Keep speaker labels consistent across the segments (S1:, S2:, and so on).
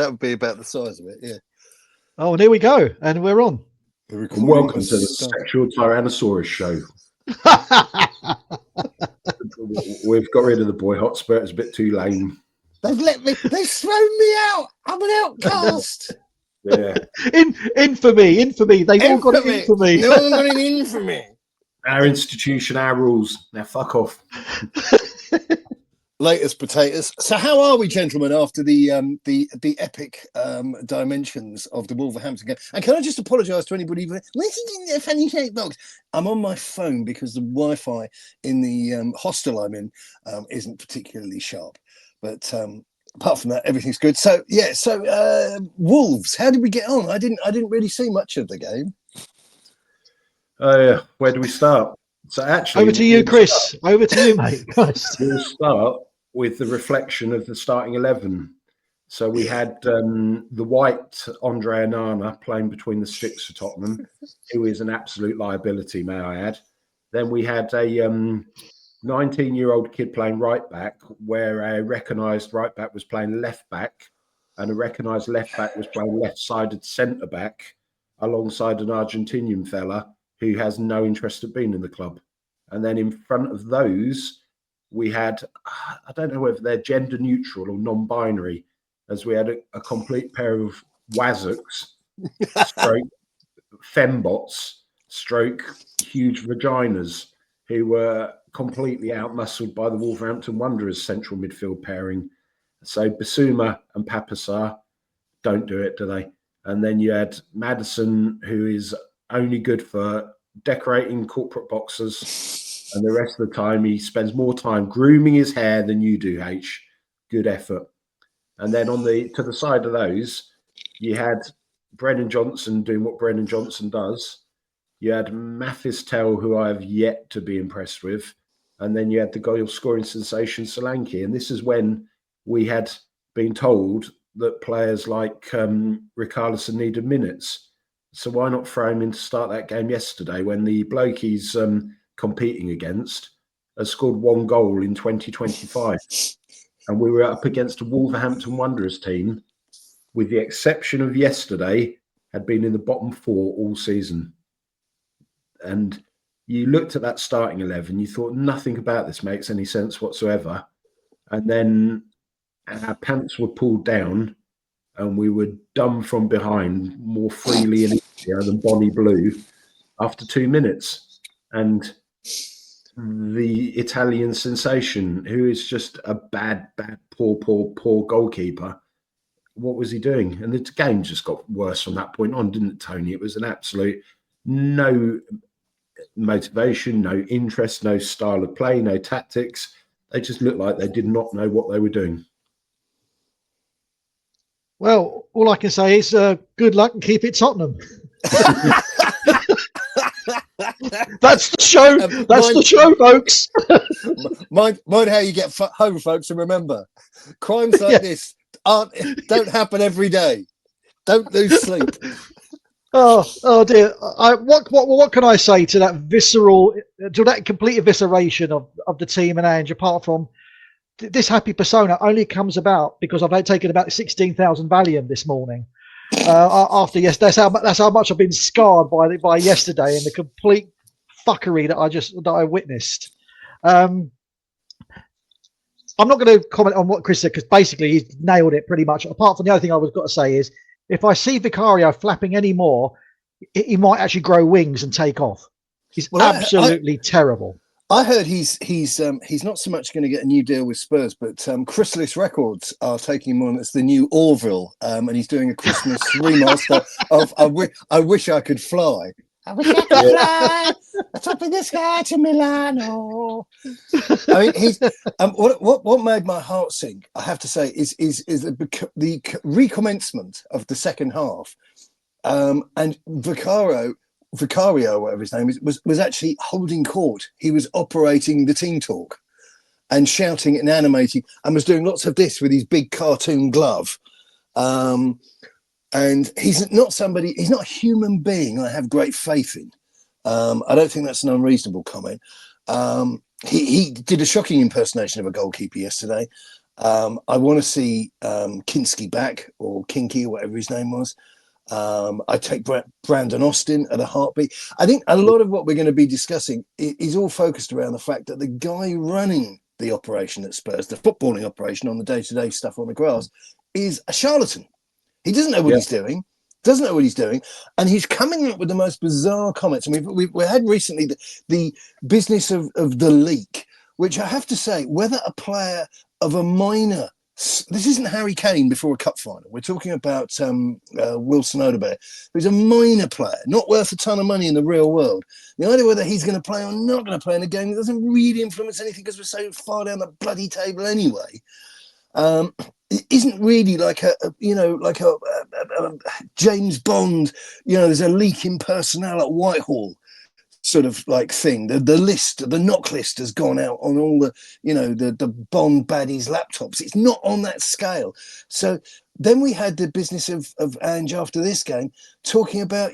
S1: that would be about the size of it. Yeah.
S2: Oh, and here we go, and we're on.
S3: And welcome to the Sexual Tyrannosaurus Show. We've got rid of the boy Hotspur. It's a bit too lame.
S1: They've thrown me out. I'm an outcast.
S3: Yeah.
S2: Infamy. They've all got infamy.
S1: No one got an infamy.
S3: Our institution, our rules. Now fuck off.
S1: Latest potatoes. So how are we, gentlemen, after the epic dimensions of the Wolverhampton game? And can I just apologise to anybody who's in their funny shaped box? I'm on my phone because the Wi-Fi in the hostel I'm in isn't particularly sharp. But apart from that, everything's good. So yeah, Wolves. How did we get on? I didn't really see much of the game.
S3: Oh yeah, where do we start? So actually,
S2: over to you, Chris. Over to you, mate.
S3: We'll start with the reflection of the starting 11. So we had the white Andre Onana playing between the sticks for Tottenham, who is an absolute liability, may I add. Then we had a 19-year-old kid playing right back, where a recognised right back was playing left back, and a recognised left back was playing left-sided centre back, alongside an Argentinian fella who has no interest in being in the club. And then in front of those, we had, I don't know whether they're gender neutral or non-binary, as we had a complete pair of Wazzocks, stroke fembots, stroke huge vaginas, who were completely outmuscled by the Wolverhampton Wanderers central midfield pairing. So Basuma and Papasar don't do it, do they? And then you had Maddison, who is only good for decorating corporate boxes. And the rest of the time, he spends more time grooming his hair than you do, H. Good effort. And then to the side of those, you had Brennan Johnson doing what Brennan Johnson does. You had Mathis Tell, who I have yet to be impressed with. And then you had the goal scoring sensation Solanke. And this is when we had been told that players like Richarlison needed minutes. So why not throw him in to start that game yesterday when the bloke he's competing against has scored one goal in 2025? And we were up against a Wolverhampton Wanderers team, with the exception of yesterday, had been in the bottom four all season. And you looked at that starting 11, you thought nothing about this makes any sense whatsoever. And then our pants were pulled down and we were dumb from behind more freely and easier than Bonnie Blue after 2 minutes. And the Italian sensation, who is just a bad, poor goalkeeper, what was he doing? And the game just got worse from that point on, didn't it, Tony? It was an absolute no motivation, no interest, no style of play, no tactics. They just looked like they did not know what they were doing.
S2: Well, all I can say is good luck and keep it Tottenham. That's the show. That's the show, folks.
S1: mind how you get home, folks, and remember, crimes like this don't happen every day. Don't lose sleep.
S2: Oh dear. What can I say to that complete evisceration of the team and Ange, apart from this happy persona only comes about because I've taken about 16,000 Valium this morning. After yesterday, that's how much I've been scarred by yesterday and the complete fuckery that I witnessed. I'm not going to comment on what Chris said because basically he's nailed it pretty much. Apart from the other thing I was got to say is, if I see Vicario flapping any more, he might actually grow wings and take off. He's absolutely terrible.
S1: I heard he's not so much going to get a new deal with Spurs, but Chrysalis Records are taking him on as the new Orville, and he's doing a Christmas remaster of I Wish I Could Fly. I wish I could fly atop of the sky to Milano. I mean, he's what made my heart sink, I have to say, is the recommencement of the second half, and Vicario, whatever his name is, was actually holding court. He was operating the team talk and shouting and animating, and was doing lots of this with his big cartoon glove. And he's not a human being I have great faith in. I don't think that's an unreasonable comment. He did a shocking impersonation of a goalkeeper yesterday. I want to see Kinski back, or Kinky, or whatever his name was. I take Brandon Austin at a heartbeat. I think a lot of what we're going to be discussing is all focused around the fact that the guy running the operation at Spurs, the footballing operation on the day-to-day stuff on the grass, is a charlatan. He doesn't know what he's doing. Doesn't know what he's doing, and he's coming up with the most bizarre comments. And we had recently the business of the leak, which I have to say, whether a player of a minor, this isn't Harry Kane before a cup final. We're talking about Wilson Odobert, who's a minor player, not worth a ton of money in the real world. The idea whether he's going to play or not going to play in a game doesn't really influence anything because we're so far down the bloody table anyway. It isn't really like a James Bond, there's a leak in personnel at Whitehall sort of like thing. The knock list has gone out on all the Bond baddies laptops. It's not on that scale. So then we had the business of Ange after this game talking about,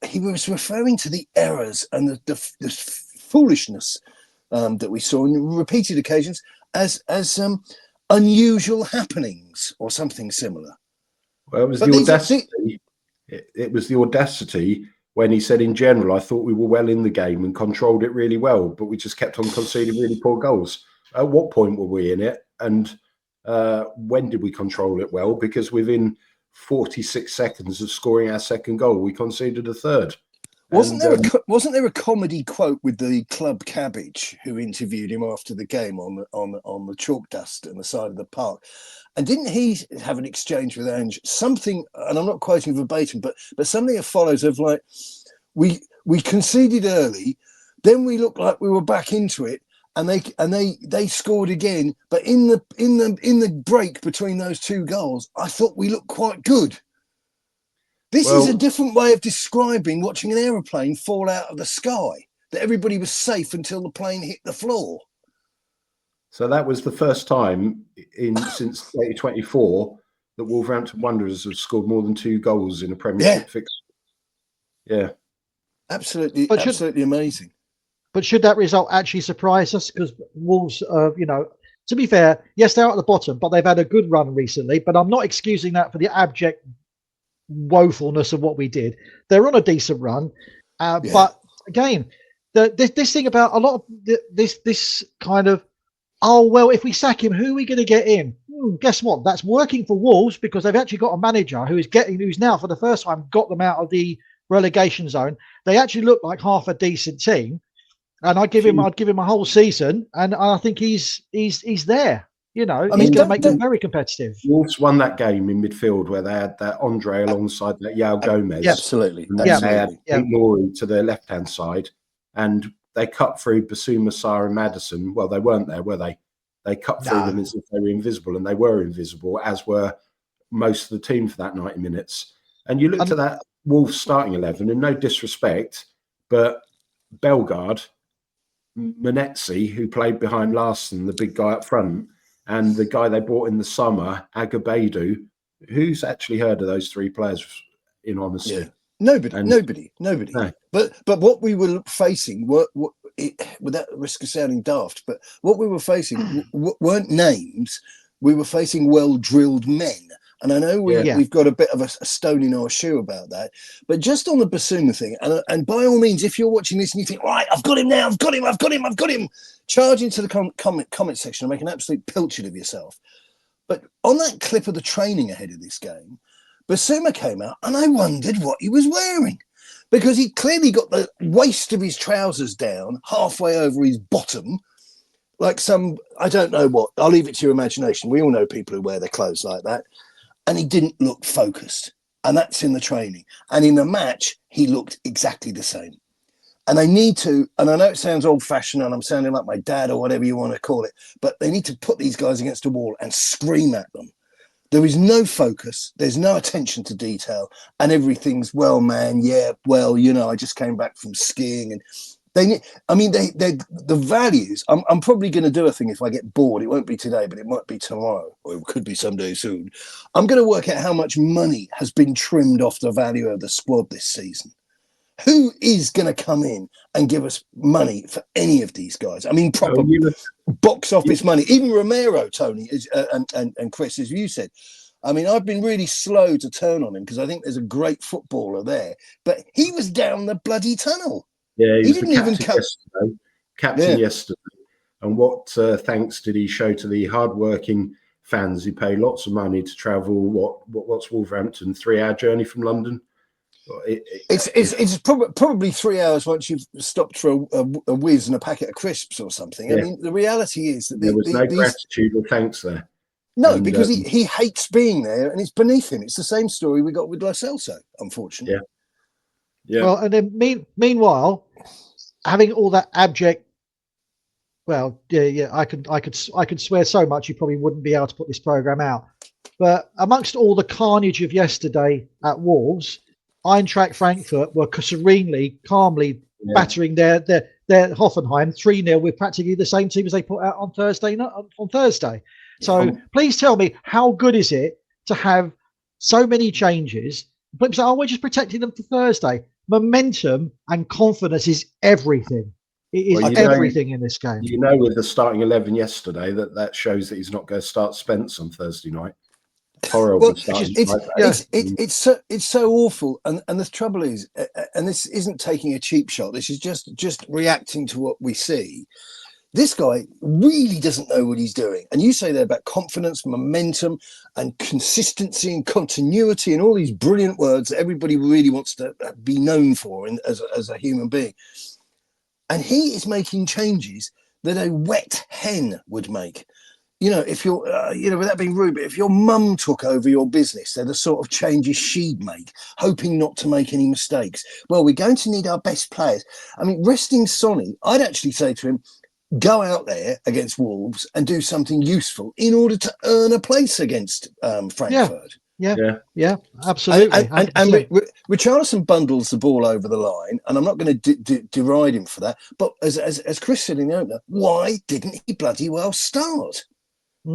S1: he was referring to the errors and the foolishness that we saw on repeated occasions as unusual happenings or something similar.
S3: Well, it was the audacity. It was the audacity when he said, in general, I thought we were well in the game and controlled it really well, but we just kept on conceding really poor goals. At what point were we in it? And when did we control it well? Because within 46 seconds of scoring our second goal, we conceded a third.
S1: Wasn't there a comedy quote with the club cabbage who interviewed him after the game on the chalk dust on the side of the park? And didn't he have an exchange with Ange? Something, and I'm not quoting verbatim, but something that follows of like, we conceded early, then we looked like we were back into it, and they scored again. But in the break between those two goals, I thought we looked quite good. This is a different way of describing watching an aeroplane fall out of the sky, that everybody was safe until the plane hit the floor.
S3: So that was the first time since 2024 that Wolverhampton Wanderers have scored more than 2 goals in a Premiership fixture. Yeah.
S1: Absolutely amazing.
S2: But should that result actually surprise us? Because Wolves, to be fair, yes, they're at the bottom, but they've had a good run recently. But I'm not excusing that for the abject woefulness of what we did. They're on a decent run, but again, this thing about a lot of this kind of, if we sack him, who are we going to get in? Guess what? That's working for Wolves because they've actually got a manager who's now for the first time got them out of the relegation zone. They actually look like half a decent team, and I'd give him a whole season, and I think he's there. He's going to make them very competitive.
S3: Wolves won that game in midfield where they had that Andre alongside that Yao Gomez.
S1: Absolutely.
S3: And then they had Laurie to their left-hand side. And they cut through Basuma, Sarr and Maddison. Well, they weren't there, were they? They cut through them as if they were invisible, and they were invisible, as were most of the team for that 90 minutes. And you looked at that Wolves starting 11, and no disrespect, but Bellegarde, Manetzi, who played behind Larson, the big guy up front, and the guy they bought in the summer, Agabedu, who's actually heard of those 3 players, in honesty?
S1: Yeah. Nobody. No. But what we were facing, without the risk of sounding daft, but what we were facing weren't names. We were facing well-drilled men. And I know we've got a bit of a stone in our shoe about that. But just on the Basuma thing, and by all means, if you're watching this and you think, right, I've got him, charge into the comment section and make an absolute pilchard of yourself. But on that clip of the training ahead of this game, Basuma came out and I wondered what he was wearing, because he clearly got the waist of his trousers down halfway over his bottom, like some, I don't know what. I'll leave it to your imagination. We all know people who wear their clothes like that. And he didn't look focused. And that's in the training. And in the match, he looked exactly the same. And they need to, and I know it sounds old-fashioned and I'm sounding like my dad or whatever you want to call it, but they need to put these guys against a wall and scream at them. There is no focus. There's no attention to detail. And everything's, well, man, I just came back from skiing. And the values, I'm probably going to do a thing if I get bored. It won't be today, but it might be tomorrow, or it could be someday soon. I'm going to work out how much money has been trimmed off the value of the squad this season. Who is going to come in and give us money for any of these guys? I mean, proper box office money. Even Romero, Tony, and Chris, as you said. I mean, I've been really slow to turn on him because I think there's a great footballer there. But he was down the bloody tunnel.
S3: Yeah,
S1: he
S3: was
S1: didn't
S3: the
S1: even
S3: captain yesterday. Captain yesterday. And what thanks did he show to the hardworking fans who pay lots of money to travel? What's Wolverhampton? 3-hour journey from London.
S1: It's probably 3 hours once you've stopped for a whiz and a packet of crisps or something.
S3: Yeah.
S1: I mean, the reality is that
S3: there was no gratitude or thanks there.
S1: No, because he hates being there and it's beneath him. It's the same story we got with Lo Celso, unfortunately.
S3: Yeah.
S2: Well, and then meanwhile, having all that abject. Well, yeah, I could swear so much you probably wouldn't be able to put this program out. But amongst all the carnage of yesterday at Wolves, Eintracht Frankfurt were serenely, calmly battering their Hoffenheim 3-0 with practically the same team as they put out on Thursday. So please tell me, how good is it to have so many changes? But we're just protecting them for Thursday. Momentum and confidence is everything. It is everything in this game.
S3: You know, with the starting 11 yesterday, that shows that he's not going to start Spence on Thursday night. Horrible.
S1: It's so awful, and the trouble is, and this isn't taking a cheap shot. This is just reacting to what we see. This guy really doesn't know what he's doing. And you say there about confidence, momentum, and consistency and continuity and all these brilliant words that everybody really wants to be known for as a human being. And he is making changes that a wet hen would make. You know, if you're, without being rude, but if your mum took over your business, they're the sort of changes she'd make, hoping not to make any mistakes. Well, we're going to need our best players. I mean, resting Sonny, I'd actually say to him, go out there against Wolves and do something useful in order to earn a place against Frankfurt.
S2: Yeah, absolutely.
S1: And Richarlison bundles the ball over the line, and I'm not going to deride him for that. But as Chris said in the opener, why didn't he bloody well start? I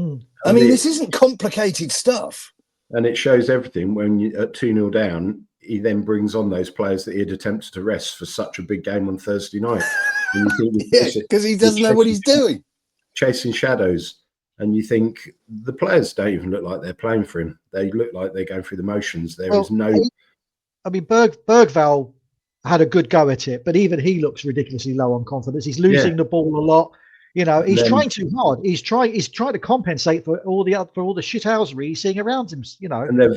S1: mean, this isn't complicated stuff.
S3: And it shows everything when you at 2-0 down, he then brings on those players that he had attempted to rest for such a big game on Thursday night.
S1: Because he doesn't know what he's doing.
S3: Chasing shadows. And you think the players don't even look like they're playing for him. They look like they're going through the motions. There is no...
S2: I mean, Bergvall had a good go at it, but even he looks ridiculously low on confidence. He's losing the ball a lot. You know, he's trying too hard. He's trying to compensate for all the shithousery he's seeing around him. You know,
S3: and then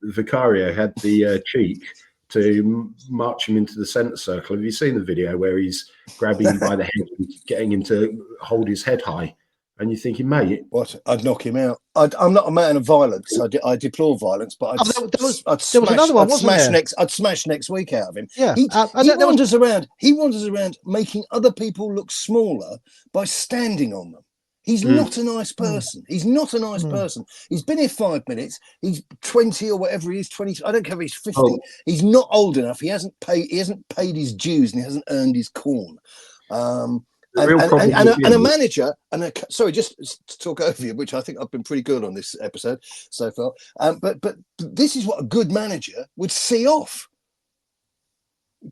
S3: Vicario had the cheek to march him into the centre circle. Have you seen the video where he's grabbing him by the head and getting him to hold his head high? And you're thinking, mate,
S1: what? I'd knock him out. I'm not a man of violence. I deplore violence, but I'd smash next week out of him.
S2: Yeah,
S1: he wanders around. He wanders around making other people look smaller by standing on them. He's not a nice person. He's not a nice person. He's been here 5 minutes. He's 20 or whatever he is. 20. I don't care if he's 50. Oh. He's not old enough. He hasn't paid his dues and he hasn't earned his corn. And a manager, sorry, just to talk over you, which I think I've been pretty good on this episode so far. But this is what a good manager would see off.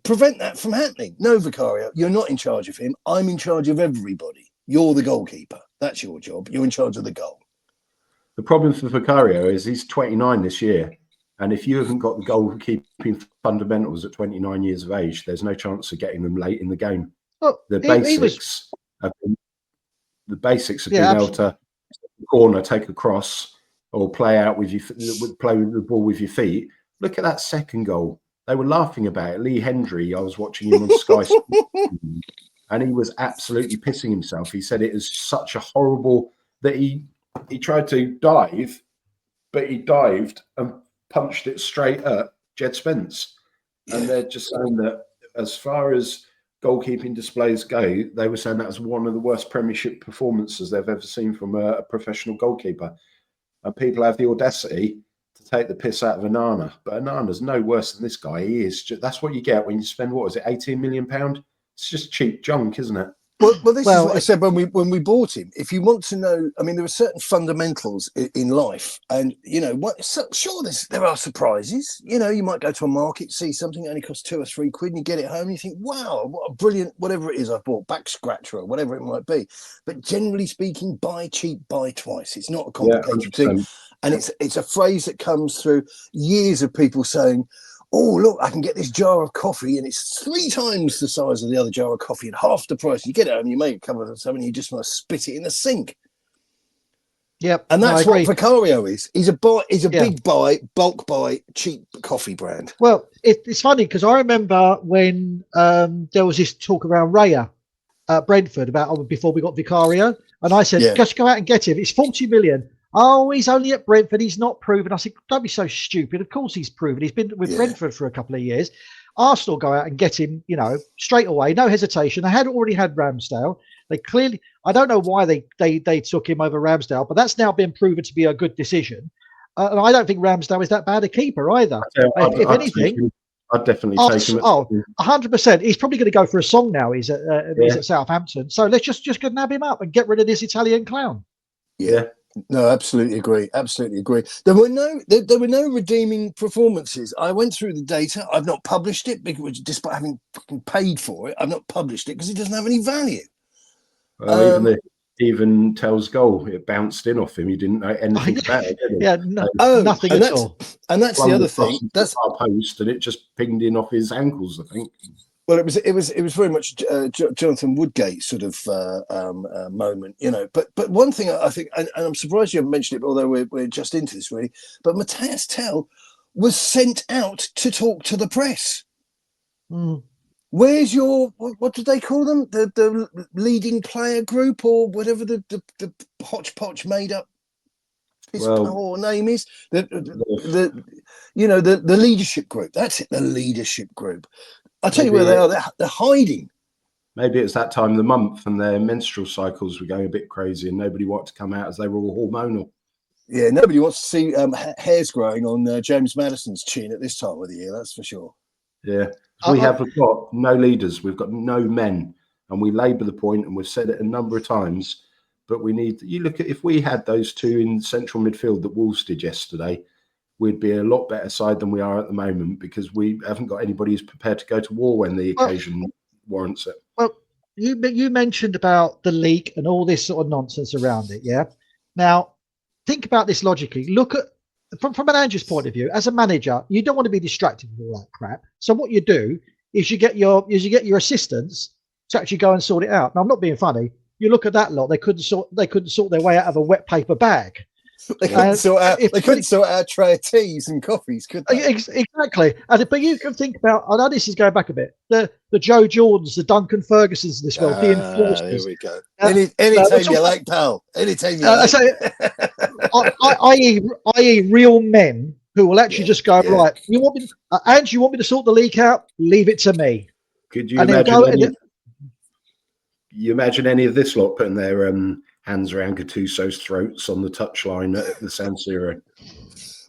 S1: Prevent that from happening. No, Vicario, you're not in charge of him. I'm in charge of everybody. You're the goalkeeper. That's your job. You're in charge of the goal.
S3: The problem for Vicario is he's 29 this year. And if you haven't got the goalkeeping fundamentals at 29 years of age, there's no chance of getting them late in the game.
S2: Well,
S3: the basics have been able to corner, take a cross, or play out with play with the ball with your feet. Look at that second goal. They were laughing about it. Lee Hendry, I was watching him on Sky, and he was absolutely pissing himself. He said it is such a horrible that he tried to dive, but he dived and punched it straight at Jed Spence. And they're just saying that as far as goalkeeping displays go, they were saying that was one of the worst Premiership performances they've ever seen from a professional goalkeeper. And people have the audacity to take the piss out of Onana. But Onana's no worse than this guy. He is. That's what you get when you spend, what is it, £18 million? It's just cheap junk, isn't it?
S1: Well, this is
S2: Well,
S1: what I said when we bought him. If you want to know, I mean, there are certain fundamentals in life, and sure, there are surprises. You might go to a market, see something that only costs 2 or 3 quid, and you get it home, and you think, "Wow, what a brilliant whatever it is I bought, back scratcher or whatever it might be." But generally speaking, buy cheap, buy twice. It's not a
S3: Yeah,
S1: complicated
S3: 100%.
S1: thing, and it's a phrase that comes through years of people saying, "Oh, look, I can get this jar of coffee and it's 3 times the size of the other jar of coffee at half the price." You get it and you make a couple of something, you just want to spit it in the sink.
S2: yep.
S1: And that's
S2: no, I
S1: what
S2: agree.
S1: Vicario is. He's a
S2: Yeah.
S1: big buy, bulk buy, cheap coffee brand.
S2: Well, it's funny because I remember when there was this talk around Raya at Brentford about before we got Vicario, and I said,
S1: Yeah.
S2: just go out and get him. It's 40 million. Oh, he's only at Brentford. He's not proven. I said, don't be so stupid. Of course he's proven. He's been with Brentford for a couple of years. Arsenal go out and get him, straight away, no hesitation. They had already had Ramsdale. They clearly, I don't know why they took him over Ramsdale, but that's now been proven to be a good decision. And I don't think Ramsdale is that bad a keeper either. If anything,
S3: I'd definitely take him.
S2: 100%. He's probably going to go for a song now. He's at Southampton. So let's just go nab him up and get rid of this Italian clown.
S1: Yeah. No, absolutely agree. Absolutely agree. There were no redeeming performances. I went through the data. I've not published it because, despite having fucking paid for it, I've not published it because it doesn't have any value.
S3: Even Tell's goal, it bounced in off him. He didn't know anything about it, did he?
S2: Yeah, nothing at all.
S1: And that's the other thing.
S3: That's our post, and it just pinged in off his ankles, I think.
S1: Well, it was very much Jonathan Woodgate sort of moment, But one thing I think, and I'm surprised you haven't mentioned it, although we're just into this really. But Matthias Tell was sent out to talk to the press.
S2: Mm.
S1: Where's your what do they call them? The leading player group or whatever the hodgepodge made up his poor name is. The leadership group. That's it. The leadership group. I'll tell you where they are. They're hiding.
S3: Maybe it's that time of the month and their menstrual cycles were going a bit crazy and nobody wanted to come out as they were all hormonal.
S1: Yeah, nobody wants to see hairs growing on James Maddison's chin at this time of the year, that's for sure.
S3: Yeah. We have got no leaders. We've got no men. And we labour the point, and we've said it a number of times, but we need... You look at... If we had those two in central midfield that Wolves did yesterday, we'd be a lot better side than we are at the moment because we haven't got anybody who's prepared to go to war when the occasion warrants it.
S2: Well, you mentioned about the leak and all this sort of nonsense around it, yeah? Now, think about this logically. Look at, from an Ange's point of view, as a manager, you don't want to be distracted with all that crap. So what you do is you get your assistants to actually go and sort it out. Now, I'm not being funny. You look at that lot; they couldn't sort their way out of a wet paper bag.
S1: They couldn't sort out a tray of teas and coffees, could they?
S2: Exactly. But you can think about, I know this is going back a bit, the Joe Jordans, the Duncan Fergusons of this world, the enforcers.
S1: Here we go. Anytime you like, pal. Anytime you like.
S2: i.e. real men who will actually just go, right, you want me, Ange, you want me to sort the leak out? Leave it to me.
S3: Could you imagine you imagine any of this lot putting their hands around Gattuso's throats on the touchline at the San Siro?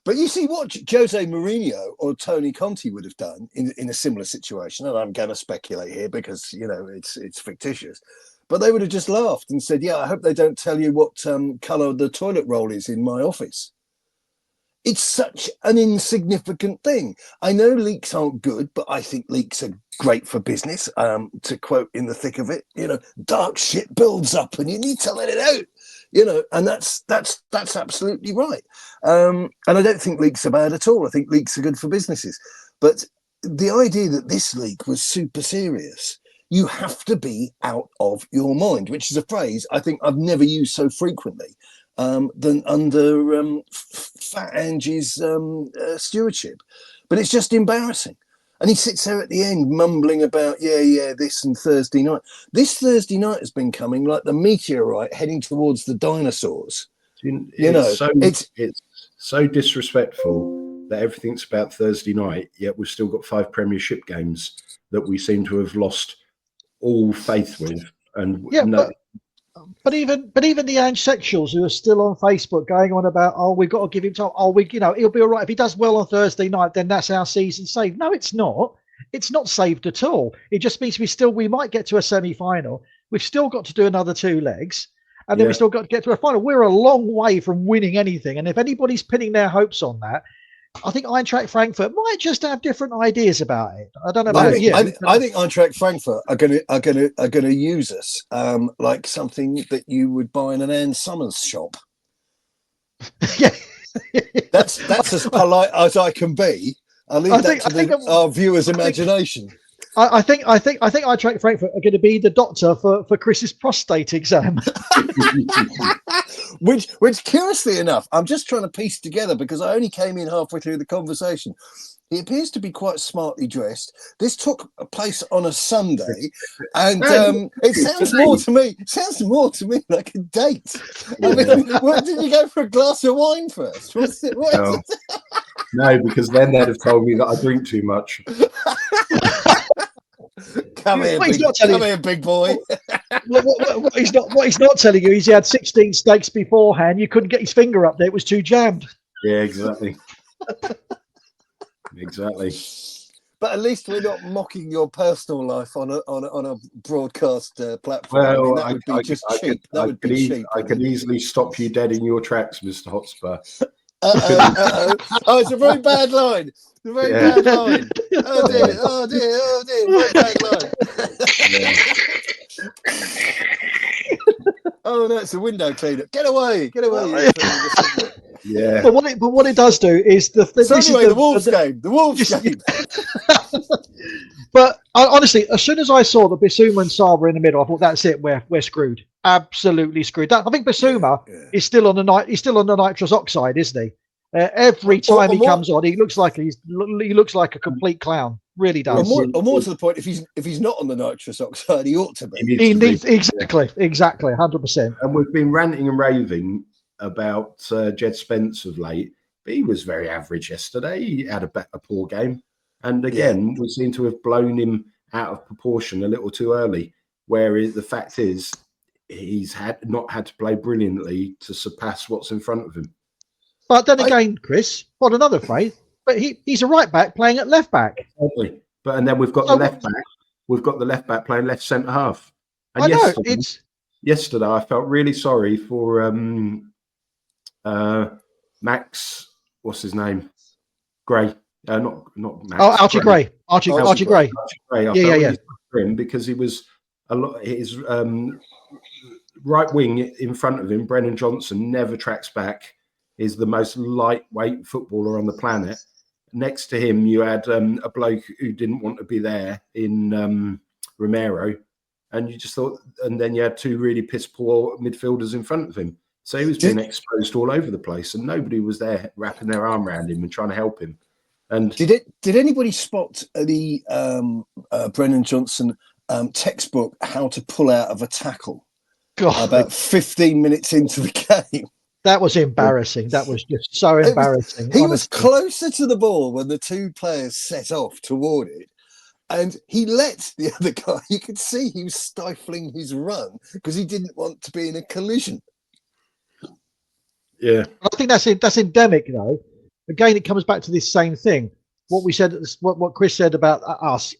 S1: But you see what Jose Mourinho or Tony Conte would have done in a similar situation, and I'm going to speculate here because it's fictitious, but they would have just laughed and said, "Yeah, I hope they don't tell you what colour the toilet roll is in my office." It's such an insignificant thing. I know leaks aren't good, but I think leaks are great for business. To quote in the thick of it, dark shit builds up and you need to let it out, and that's absolutely right. And I don't think leaks are bad at all. I think leaks are good for businesses. But the idea that this leak was super serious, you have to be out of your mind, which is a phrase I think I've never used so frequently than under Fat Ange's stewardship. But it's just embarrassing. And he sits there at the end mumbling about, this and Thursday night. This Thursday night has been coming like the meteorite heading towards the dinosaurs.
S3: It's so disrespectful that everything's about Thursday night, yet we've still got 5 Premiership games that we seem to have lost all faith with. And
S2: But even the Ange sexuals who are still on Facebook going on about, we've got to give him time. He'll be all right if he does well on Thursday night. Then that's our season saved. No, it's not. It's not saved at all. It just means we might get to a semi-final. We've still got to do another 2 legs. And then we still got to get to a final. We're a long way from winning anything. And if anybody's pinning their hopes on that, I think Eintracht Frankfurt might just have different ideas about it. I don't know about you.
S1: I think Eintracht Frankfurt are going to use us like something that you would buy in an Ann Summers shop.
S2: Yeah,
S1: that's as polite as I can be. I'll leave that to our viewers' imagination.
S2: I think Eintracht Frankfurt are going to be the doctor for Chris's prostate exam.
S1: which curiously enough, I'm just trying to piece together because I only came in halfway through the conversation. He appears to be quite smartly dressed. This took place on a Sunday, and it sounds more to me like a date. I mean, did you go for a glass of wine first?
S3: No, because then they'd have told me that I drink too much.
S1: Come here, big boy.
S2: What he's not telling you is he had 16 steaks beforehand. You couldn't get his finger up there; it was too jammed.
S3: Yeah, exactly. Exactly.
S1: But at least we're not mocking your personal life on a broadcast platform.
S3: Well,
S1: that would be just cheap. That would be cheap.
S3: I could easily stop you dead in your tracks, Mr. Hotspur.
S1: Oh, it's a very bad line. It's a very bad line. Oh dear. Very bad line. Oh no, it's a window cleaner. Get away.
S3: Yeah.
S2: But what it does do is the
S1: Wolves game. The Wolves game.
S2: But honestly, as soon as I saw that Bissouma and Saar were in the middle, I thought that's it. We're screwed. Absolutely screwed. I think Bissouma is still on the nitrous oxide, isn't he? Every time he comes on, he looks like a complete clown. Really does.
S1: Or more to the point, if he's not on the nitrous oxide, he ought to be.
S2: He needs exactly, 100%.
S3: And we've been ranting and raving about Jed Spence of late, but he was very average yesterday. He had a poor game, and again, we seem to have blown him out of proportion a little too early. Whereas the fact is, he's not had to play brilliantly to surpass what's in front of him.
S2: But then again, Chris, what another phrase? But he's a right back playing at left back.
S3: Exactly. But then we've got the left back. We've got the left back playing left centre half. And yesterday I felt really sorry for Max. What's his name? Gray. Not Max.
S2: Oh, Archie Gray. Archie Gray.
S3: I felt really sorry for him because he was his right wing in front of him. Brennan Johnson never tracks back. Is the most lightweight footballer on the planet. Next to him, you had a bloke who didn't want to be there in Romero, and you just thought, and then you had 2 really piss poor midfielders in front of him. So he was being exposed all over the place, and nobody was there wrapping their arm around him and trying to help him. And
S1: did anybody spot the Brennan Johnson textbook "How to Pull Out of a Tackle"? God. About 15 minutes into the game.
S2: That was embarrassing. That was just so embarrassing.
S1: He was closer to the ball when the 2 players set off toward it. And he let the other guy, you could see he was stifling his run because he didn't want to be in a collision.
S3: Yeah.
S2: I think that's endemic, though. Again, it comes back to this same thing. What we said, what Chris said about us,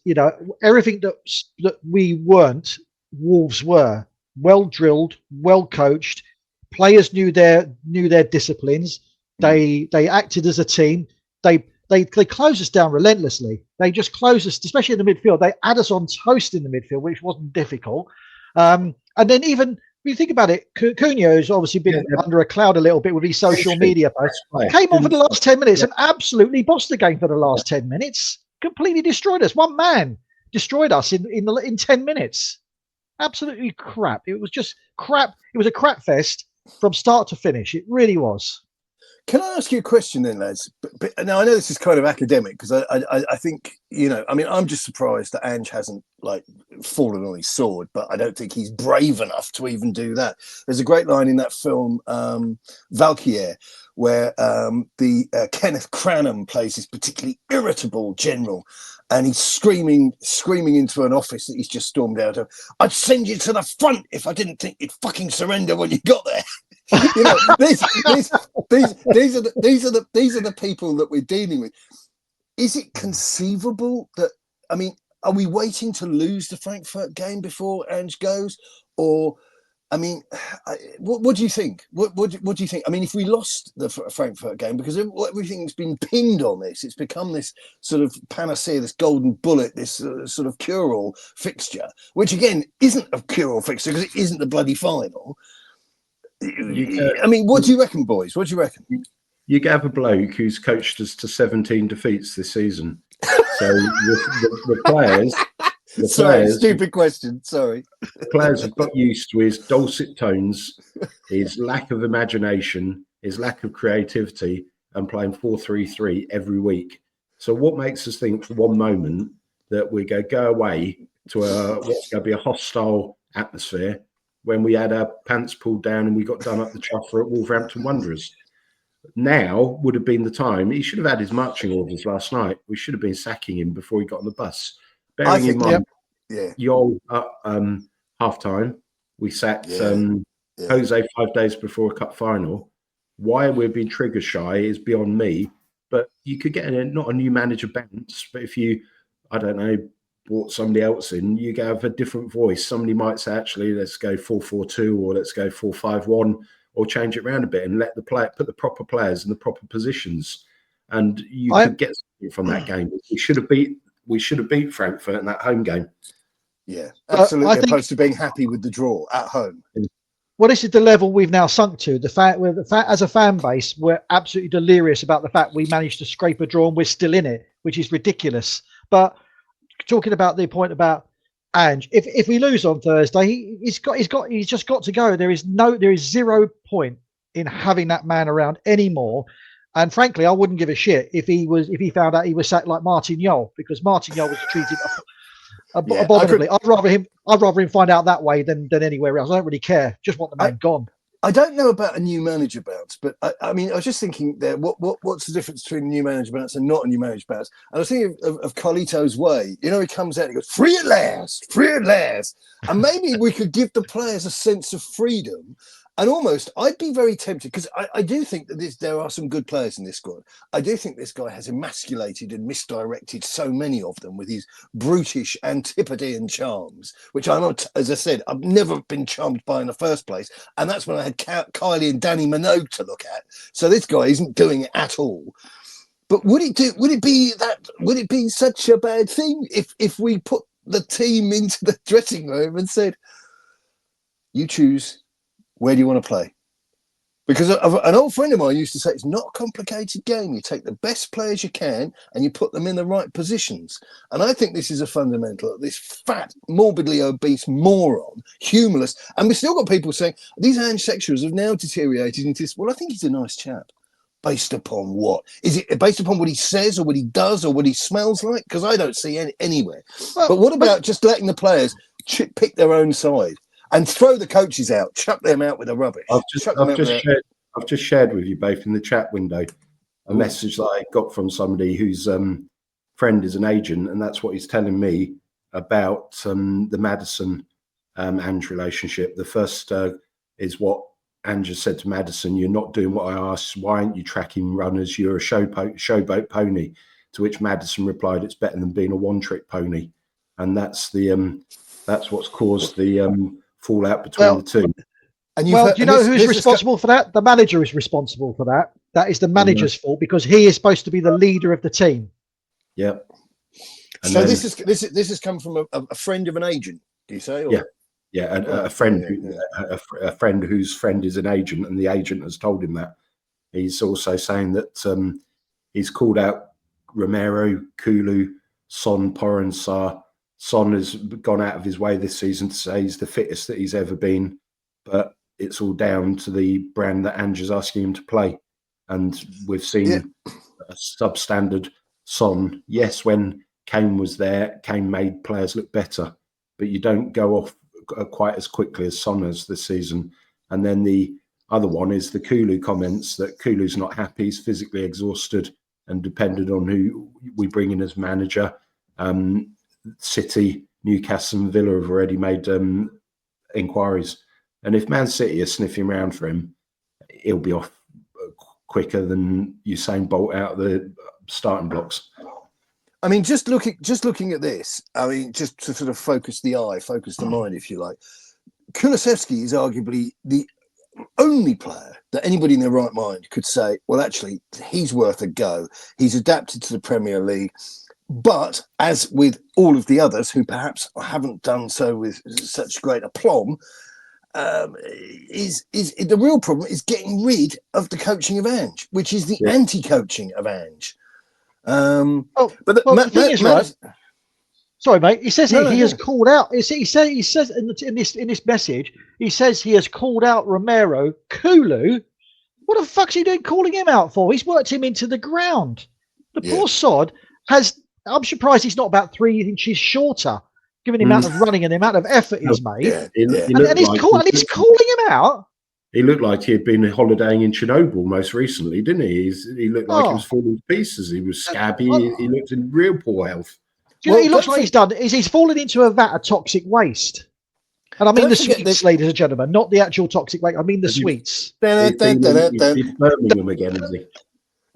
S2: everything that we weren't, Wolves were. Well drilled, well coached. Players knew their disciplines. They acted as a team. They closed us down relentlessly. They just closed us, especially in the midfield. They had us on toast in the midfield, which wasn't difficult. And then even when you think about it, Cunha has obviously been under a cloud a little bit with his social media posts. Came on for the last 10 minutes and absolutely bossed the game for the last 10 minutes. Completely destroyed us. One man destroyed us in 10 minutes. Absolutely crap. It was just crap. It was a crap fest from start to finish. It really was.
S1: Can I ask you a question then, lads? But now I know this is kind of academic because I think, I'm just surprised that Ange hasn't fallen on his sword, but I don't think he's brave enough to even do that. There's a great line in that film, Valkyrie, where the Kenneth Cranham plays this particularly irritable general, and he's screaming into an office that he's just stormed out of. I'd send you to the front if I didn't think you'd fucking surrender when you got there. These are the people that we're dealing with. Is it conceivable that? I mean, are we waiting to lose the Frankfurt game before Ange goes? Or, I mean, what do you think? What do you think? I mean, if we lost the Frankfurt game, because everything's been pinned on this, it's become this sort of panacea, this golden bullet, this sort of cure-all fixture, which again isn't a cure-all fixture because it isn't the bloody final. I mean, what do you reckon, boys? What do you reckon?
S3: You have a bloke who's coached us to 17 defeats this season. So the players...
S1: Stupid question. Sorry.
S3: The players have got used to his dulcet tones, his lack of imagination, his lack of creativity, and playing 4-3-3 every week. So what makes us think for one moment that we're going to go away to what's going to be a hostile atmosphere when we had our pants pulled down and we got done up the chuffer at Wolverhampton Wanderers? Now would have been the time. He should have had his marching orders last night. We should have been sacking him before he got on the bus. Bearing in mind, half-time, we sacked Jose 5 days before a cup final. Why we're being trigger shy is beyond me. But you could get not a new manager bounce, but if you, I don't know, brought somebody else in, you have a different voice. Somebody might say, actually, let's go 4-4-2 or let's go 4-5-1 or change it around a bit and let the put the proper players in the proper positions. And you could get something from that game. We should have beat Frankfurt in that home game.
S1: Yeah, absolutely. Opposed to being happy with the draw at home.
S2: Well, this is the level we've now sunk to. The fact as a fan base, we're absolutely delirious about the fact we managed to scrape a draw and we're still in it, which is ridiculous. But talking about the point about Ange, if we lose on Thursday, he's just got to go. There is 0 point in having that man around anymore. And frankly, I wouldn't give a shit if he found out he was sacked like Martignol, because Martignol was treated abominably. I'd rather him find out that way than anywhere else. I don't really care. Just want the man gone.
S1: I don't know about a new manager bounce, but I mean, I was just thinking there, what's the difference between a new manager bounce and not a new manager bounce? And I was thinking of Carlito's Way. You know, he comes out and he goes, free at last. And maybe we could give the players a sense of freedom. And almost, I'd be very tempted, because I do think that there are some good players in this squad. I do think this guy has emasculated and misdirected so many of them with his brutish Antipodean charms, which I'm not, as I said, I've never been charmed by in the first place. And that's when I had Kylie and Danny Minogue to look at. So this guy isn't doing it at all. But would it be such a bad thing if we put the team into the dressing room and said, you choose, where do you want to play? Because an old friend of mine used to say, it's not a complicated game. You take the best players you can and you put them in the right positions. And I think this is a fundamental. This fat, morbidly obese moron, humorless. And we've still got people saying, these Ange sexuals have now deteriorated into this. Well, I think he's a nice chap. Based upon what? Is it based upon what he says or what he does or what he smells like? Because I don't see anywhere. But what about just letting the players pick their own side? And throw the coaches out, chuck them out with the rubbish.
S3: I've just shared with you both in the chat window a message that I got from somebody whose friend is an agent, and that's what he's telling me about the Maddison Ange relationship. The first is what Ange has said to Maddison: "You're not doing what I asked. Why aren't you tracking runners? You're a showboat pony." To which Maddison replied, "It's better than being a one-trick pony," and that's what's caused the fallout between the two.
S2: And do you know who's responsible for that? The manager is responsible for that. That is the manager's fault, because he is supposed to be the leader of the team.
S3: Yeah.
S1: So this has come from a friend of an agent, do you say? Or?
S3: Yeah. A friend a friend whose friend is an agent, and the agent has told him that. He's also saying that he's called out Romero, Kulu, Son, Porensar. Son has gone out of his way this season to say he's the fittest that he's ever been, but it's all down to the brand that Ange is asking him to play. And we've seen a substandard Son. Yes, when Kane was there, Kane made players look better, but you don't go off quite as quickly as Son has this season. And then the other one is the Kulu comments that Kulu's not happy, he's physically exhausted and dependent on who we bring in as manager. City, Newcastle and Villa have already made inquiries. And if Man City are sniffing around for him, he'll be off quicker than Usain Bolt out of the starting blocks.
S1: I mean, just looking at this, I mean, just to sort of focus the mind, if you like. Kulusevski is arguably the only player that anybody in their right mind could say, well, actually, he's worth a go. He's adapted to the Premier League. But as with all of the others who perhaps haven't done so with such great aplomb, is the real problem is getting rid of the coaching of Ange, which is the anti-coaching of Ange.
S2: The thing is, right? Sorry, mate. He says he has called out. He says in this message, he says he has called out Romero. Kulu, what the fuck's he doing calling him out for? He's worked him into the ground. The poor sod has. I'm surprised he's not about 3 inches shorter, given the amount of running and the amount of effort he's made. And he's calling him out.
S3: He looked like he had been holidaying in Chernobyl most recently, didn't he? He looked like he was falling to pieces. He was scabby. He looked in real poor health.
S2: Do you know what he looks like he's done? He's fallen into a vat of toxic waste. And I mean the sweets, ladies and gentlemen, not the actual toxic waste. I mean the sweets.
S3: He's Birmingham again, is he?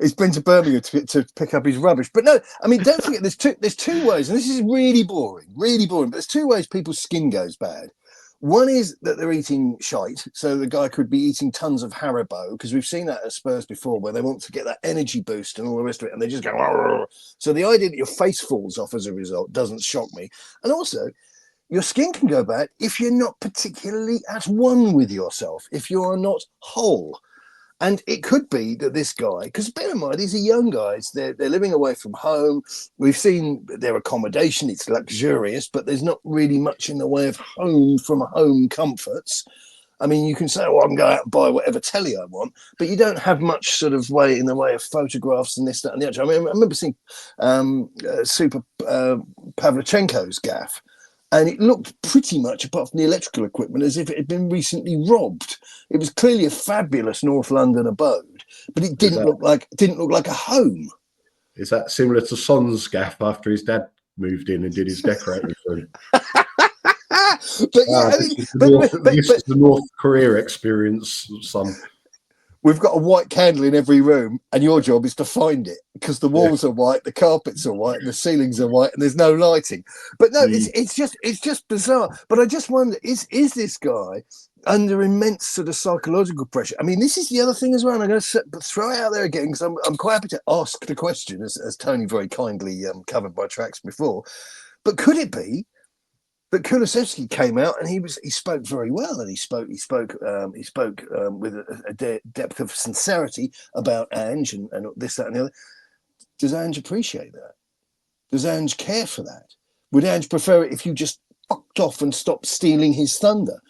S1: He's been to Birmingham to pick up his rubbish. But no, I mean, don't forget, there's two ways, and this is really boring, but there's 2 ways people's skin goes bad. One is that they're eating shite. So the guy could be eating tons of Haribo, because we've seen that at Spurs before, where they want to get that energy boost and all the rest of it, and they just go, argh. So the idea that your face falls off as a result doesn't shock me. And also, your skin can go bad if you're not particularly at one with yourself, if you are not whole. And it could be that this guy, because bear in mind, these are young guys, they're living away from home. We've seen their accommodation, it's luxurious, but there's not really much in the way of home comforts. I mean, you can say, I can go out and buy whatever telly I want, but you don't have much sort of way in the way of photographs and this, that, and the other. I mean, I remember seeing Super Pavlyuchenko's gaff, and it looked pretty much, apart from the electrical equipment, as if it had been recently robbed. It was clearly a fabulous North London abode, but it didn't look like a home.
S3: Is that similar to Son's gaff after his dad moved in and did his decorating for him? This is the North Korea experience, son.
S1: We've got a white candle in every room, and your job is to find it, because the walls are white, the carpets are white, and the ceilings are white, and there's no lighting. But no, it's just bizarre. But I just wonder, is this guy under immense sort of psychological pressure? I mean, this is the other thing as well. And I'm going to throw it out there again, because I'm quite happy to ask the question, as Tony very kindly covered my tracks before. But could it be that Kulusevski came out and he spoke very well, and he spoke with a depth of sincerity about Ange and this, that, and the other. Does Ange appreciate that? Does Ange care for that? Would Ange prefer it if you just fucked off and stopped stealing his thunder?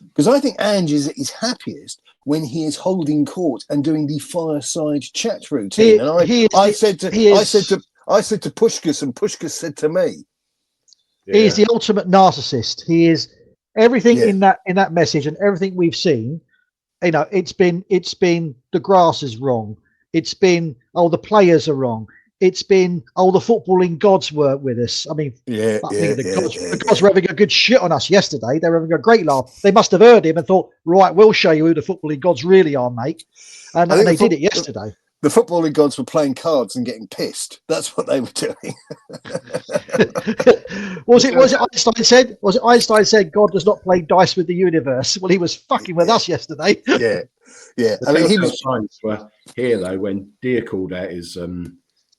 S1: Because I think Ange is at his happiest when he is holding court and doing the fireside chat routine. I said to Puskás, and Puskás said to me,
S2: he is the ultimate narcissist. He is everything in that message, and everything we've seen. You know, it's been the grass is wrong. It's been the players are wrong. It's been the footballing gods were with us. I mean, the gods were having a good shit on us yesterday. They were having a great laugh. They must have heard him and thought, right, we'll show you who the footballing gods really are, mate. And they did it yesterday.
S1: The footballing gods were playing cards and getting pissed. That's what they were doing.
S2: Was it Einstein said? Was it Einstein said God does not play dice with the universe? Well, he was fucking with us yesterday.
S1: Yeah.
S3: I mean, he was signs were here though when Deere called out his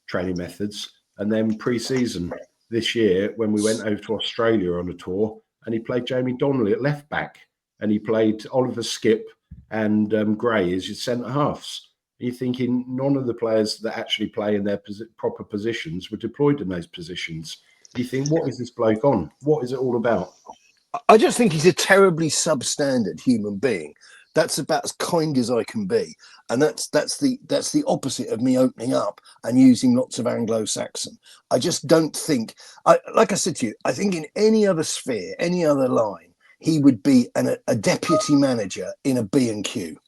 S3: training methods, and then pre-season this year when we went over to Australia on a tour, and he played Jamie Donnelly at left back, and he played Oliver Skipp and Gray as his centre halves. You're thinking none of the players that actually play in their proper positions were deployed in those positions. You think, what is this bloke on? What is it all about?
S1: I just think he's a terribly substandard human being. That's about as kind as I can be, and that's the opposite of me opening up and using lots of Anglo-Saxon. I just don't think. Like I said to you, I think in any other sphere, any other line, he would be a deputy manager in a B&Q.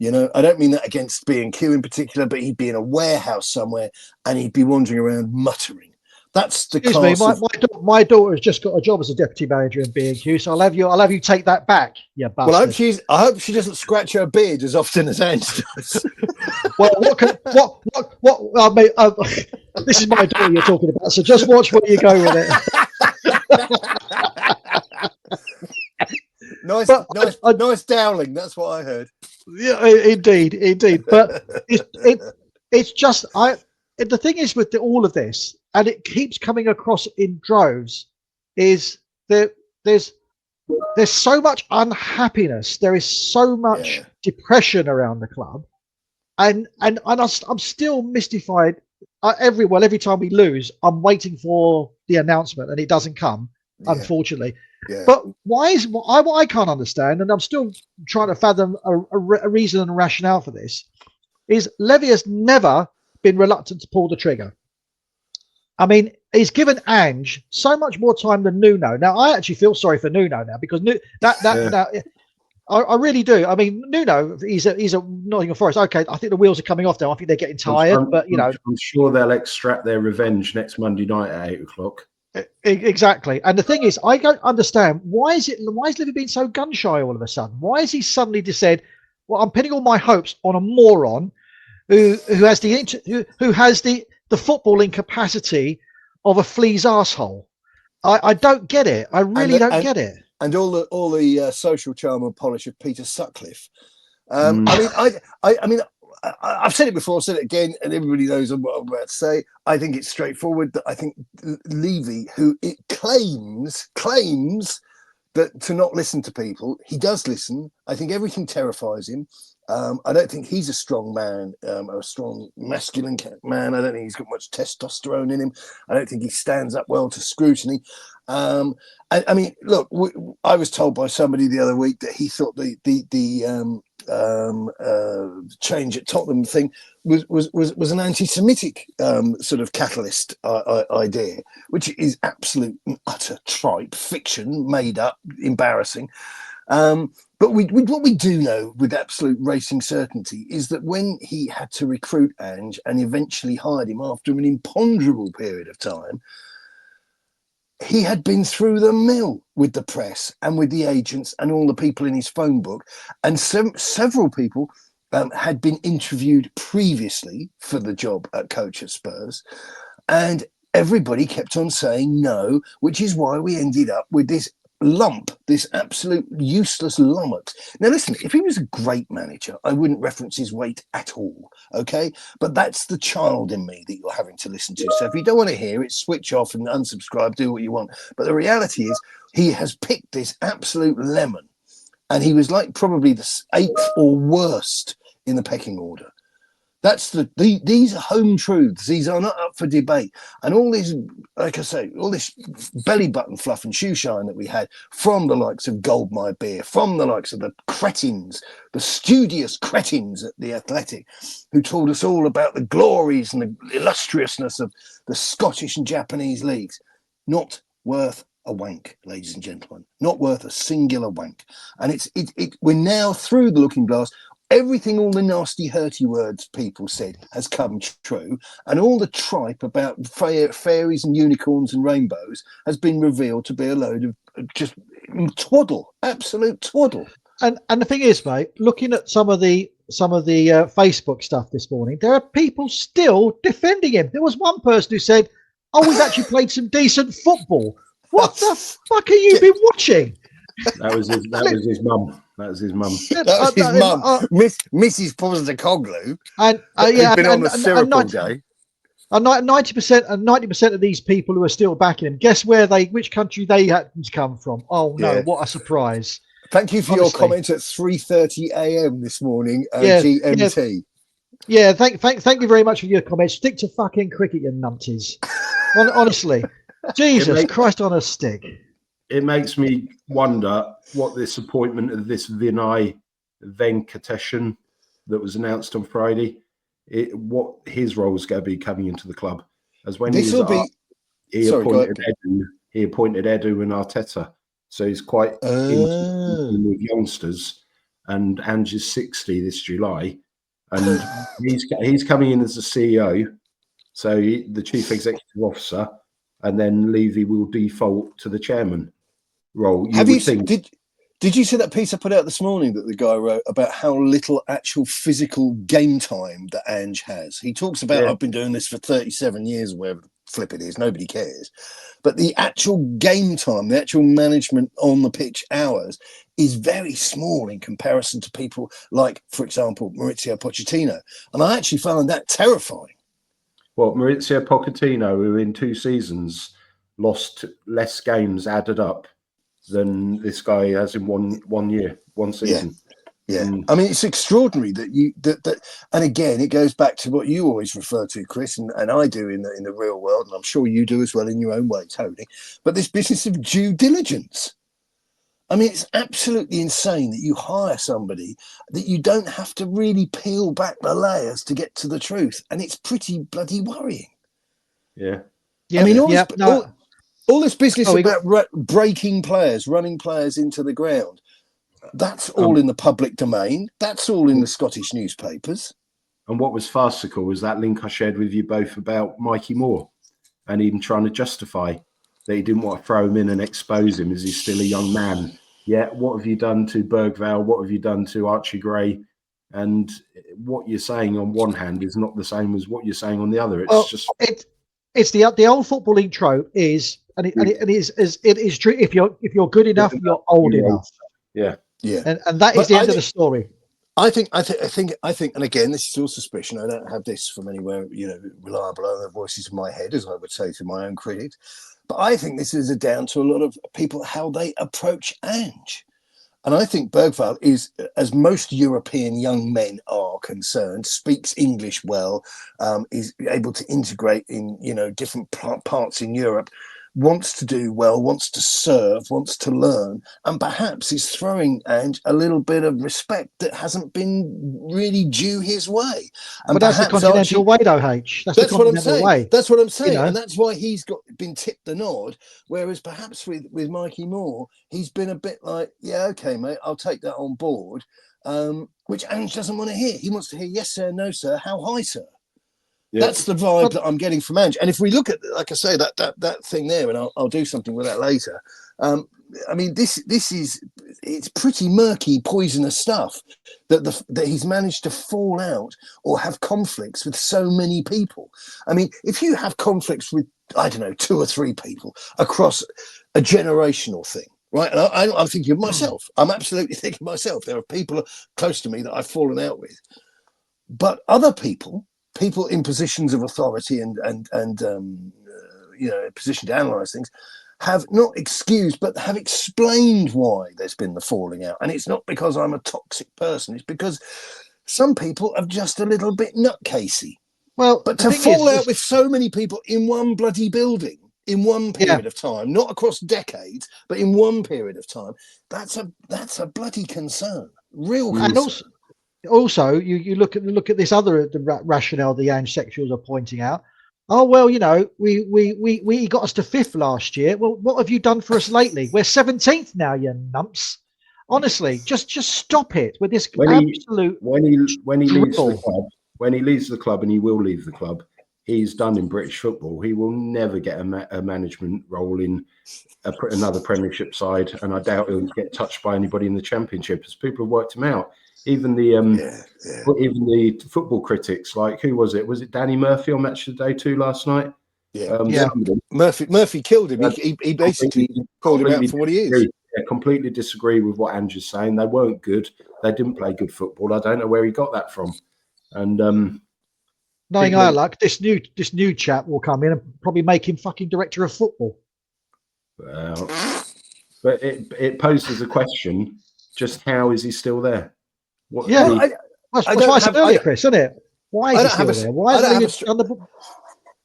S1: You know, I don't mean that against B&Q in particular, but he'd be in a warehouse somewhere and he'd be wandering around muttering. That's the
S2: Excuse me, my daughter has just got a job as a deputy manager in B&Q, so I'll have you take that back, you bastard.
S1: Well, I hope she doesn't scratch her beard as often as Ange does.
S2: Well, This is my daughter you're talking about, so just watch where you go with it.
S1: Nice dowling. That's what I heard.
S2: Yeah, indeed. But it's just the thing is with all of this, and it keeps coming across in droves, is that there's so much unhappiness. There is so much depression around the club, and I'm still mystified. Every time we lose, I'm waiting for the announcement, and it doesn't come, unfortunately.
S1: Yeah.
S2: But what I can't understand, and I'm still trying to fathom a reason and rationale for this, is Levy has never been reluctant to pull the trigger. I mean, he's given Ange so much more time than Nuno. Now, I actually feel sorry for Nuno now, because I really do. I mean, Nuno, he's a Nottingham Forest. Okay, I think the wheels are coming off now. I think they're getting tired, but
S3: I'm sure they'll extract their revenge next Monday night at 8:00.
S2: Exactly. And the thing is, I don't understand why is Levy being so gun shy all of a sudden? Why has he suddenly just said, "Well, I'm pinning all my hopes on a moron who has the footballing capacity of a flea's arsehole"? I don't get it. I really don't get it.
S1: And all the social charm and polish of Peter Sutcliffe. I mean, I've said it before, I've said it again, and everybody knows what I'm about to say. I think it's straightforward that I think Levy, who it claims that to not listen to people, he does listen. I think everything terrifies him. I don't think he's a strong man, a strong masculine man. I don't think he's got much testosterone in him. I don't think he stands up well to scrutiny. I mean, look, I was told by somebody the other week that he thought the change at Tottenham thing was an anti-Semitic sort of catalyst idea, which is absolute and utter tripe fiction, made up, embarrassing. But what we do know with absolute racing certainty is that when he had to recruit Ange and eventually hired him after an imponderable period of time, he had been through the mill with the press and with the agents and all the people in his phone book. And several people had been interviewed previously for the job at coach at Spurs. And everybody kept on saying no, which is why we ended up with this lump, this absolute useless lummox. Now, listen, if he was a great manager, I wouldn't reference his weight at all, okay? But that's the child in me that you're having to listen to. So if you don't want to hear it, switch off and unsubscribe, do what you want. But the reality is he has picked this absolute lemon, and he was like probably the 8th or worst in the pecking order. That's these are home truths. These are not up for debate. And all this, like I say, all this belly button fluff and shoe shine that we had from the likes of Goldmire Beer, from the likes of the cretins, the studious cretins at the Athletic, who told us all about the glories and the illustriousness of the Scottish and Japanese leagues. Not worth a wank, ladies and gentlemen. Not worth a singular wank. And we're now through the looking glass. Everything, all the nasty, hurty words people said has come true, and all the tripe about fairies and unicorns and rainbows has been revealed to be a load of just twaddle, absolute twaddle.
S2: And the thing is, mate, looking at some of the Facebook stuff this morning, there are people still defending him. There was one person who said, "Oh, we've actually played some decent football." What the fuck have you been watching?
S3: That was his mum. That was his mum.
S1: That was his mum, Mrs. Postecoglou,
S2: and
S1: who'd been on the syrup all day.
S2: And 90% of these people who are still backing him, guess which country they happen to come from? Oh no, what a surprise!
S1: Thank you for your comment at 3:30 a.m. this morning, GMT.
S2: Yeah, thank you very much for your comments. Stick to fucking cricket, you numpties. Honestly, Jesus Christ on a stick.
S3: It makes me wonder what this appointment of this Vinay Venkatesan that was announced on Friday, what his role is going to be coming into the club. As when he appointed Edu and Arteta. So he's quite into with youngsters. And Ange is 60 this July. And he's coming in as a CEO, so the chief executive officer, and then Levy will default to the chairman role.
S1: Did you see that piece I put out this morning that the guy wrote about how little actual physical game time that Ange has? He talks about, I've been doing this for 37 years, or whatever the flip it is, nobody cares. But the actual game time, the actual management on the pitch hours is very small in comparison to people like, for example, Maurizio Pochettino. And I actually found that terrifying.
S3: Well, Maurizio Pochettino, who in 2 seasons lost less games added up than this guy has in one year, one season.
S1: Yeah. I mean, it's extraordinary that and again, it goes back to what you always refer to, Chris, and I do in the real world, and I'm sure you do as well in your own way, Tony. But this business of due diligence. I mean, it's absolutely insane that you hire somebody that you don't have to really peel back the layers to get to the truth, and it's pretty bloody worrying.
S3: Yeah.
S1: I mean, all this business about breaking players, running players into the ground. That's all in the public domain. That's all in the Scottish newspapers.
S3: And what was farcical was that link I shared with you both about Mikey Moore, and even trying to justify that he didn't want to throw him in and expose him as he's still a young man. Yeah, what have you done to Bergvall? What have you done to Archie Gray? And what you're saying on one hand is not the same as what you're saying on the other.
S2: It's the old footballing trope is, and it is true. If you're good enough, you're old enough.
S3: Yeah.
S2: And that is the end of the story.
S1: I think, and again, this is all suspicion. I don't have this from anywhere, reliable other voices in my head, as I would say to my own critics. But I think this is down to a lot of people, how they approach Ange. And I think Bergvall is, as most European young men are concerned, speaks English well, is able to integrate in, different parts in Europe, wants to do well, wants to serve, wants to learn, and perhaps is throwing Ange a little bit of respect that hasn't been really due his way.
S2: But that's the continental way, though, H.
S1: That's what I'm saying. That's what I'm saying. And that's why he's been tipped the nod, whereas perhaps with Mikey Moore, he's been a bit like, yeah, okay, mate, I'll take that on board, which Ange doesn't want to hear. He wants to hear, yes, sir, no, sir, how high, sir? Yeah. That's the vibe that I'm getting from Ange. And if we look at, like I say, that thing there, and I'll do something with that later. I mean, it's pretty murky, poisonous stuff that he's managed to fall out or have conflicts with so many people. I mean, if you have conflicts with, I don't know, 2 or 3 people across a generational thing, right? And I'm thinking of myself. I'm absolutely thinking of myself. There are people close to me that I've fallen out with. But other people in positions of authority and position to analyse things, have not excused but have explained why there's been the falling out. And it's not because I'm a toxic person. It's because some people are just a little bit nutcasey.
S2: Well,
S1: but to fall out with so many people in one bloody building in one period of time, not across decades, but in one period of time, that's a bloody concern. Real concern.
S2: And also, you look at this other rationale the Ange sexuals are pointing out. Oh well, we got us to 5th last year. Well, what have you done for us lately? We're 17th now, you numps. Honestly, just stop it with this
S3: when he leaves the club. When he leaves the club, and he will leave the club, he's done in British football. He will never get a management role in another Premiership side, and I doubt he'll get touched by anybody in the Championship, as people have worked him out. Even the football critics, like, who was it? Was it Danny Murphy on Match of the Day 2 last night?
S1: Murphy killed him. He basically called him out for what he is.
S3: I completely disagree with what Ange is saying. They weren't good. They didn't play good football. I don't know where he got that from. And
S2: knowing our luck, this new chap will come in and probably make him fucking director of football.
S3: Well, but it poses a question: just how is he still there?
S2: That's what I said earlier, Chris, isn't it? Why is he still there? Why is he on the?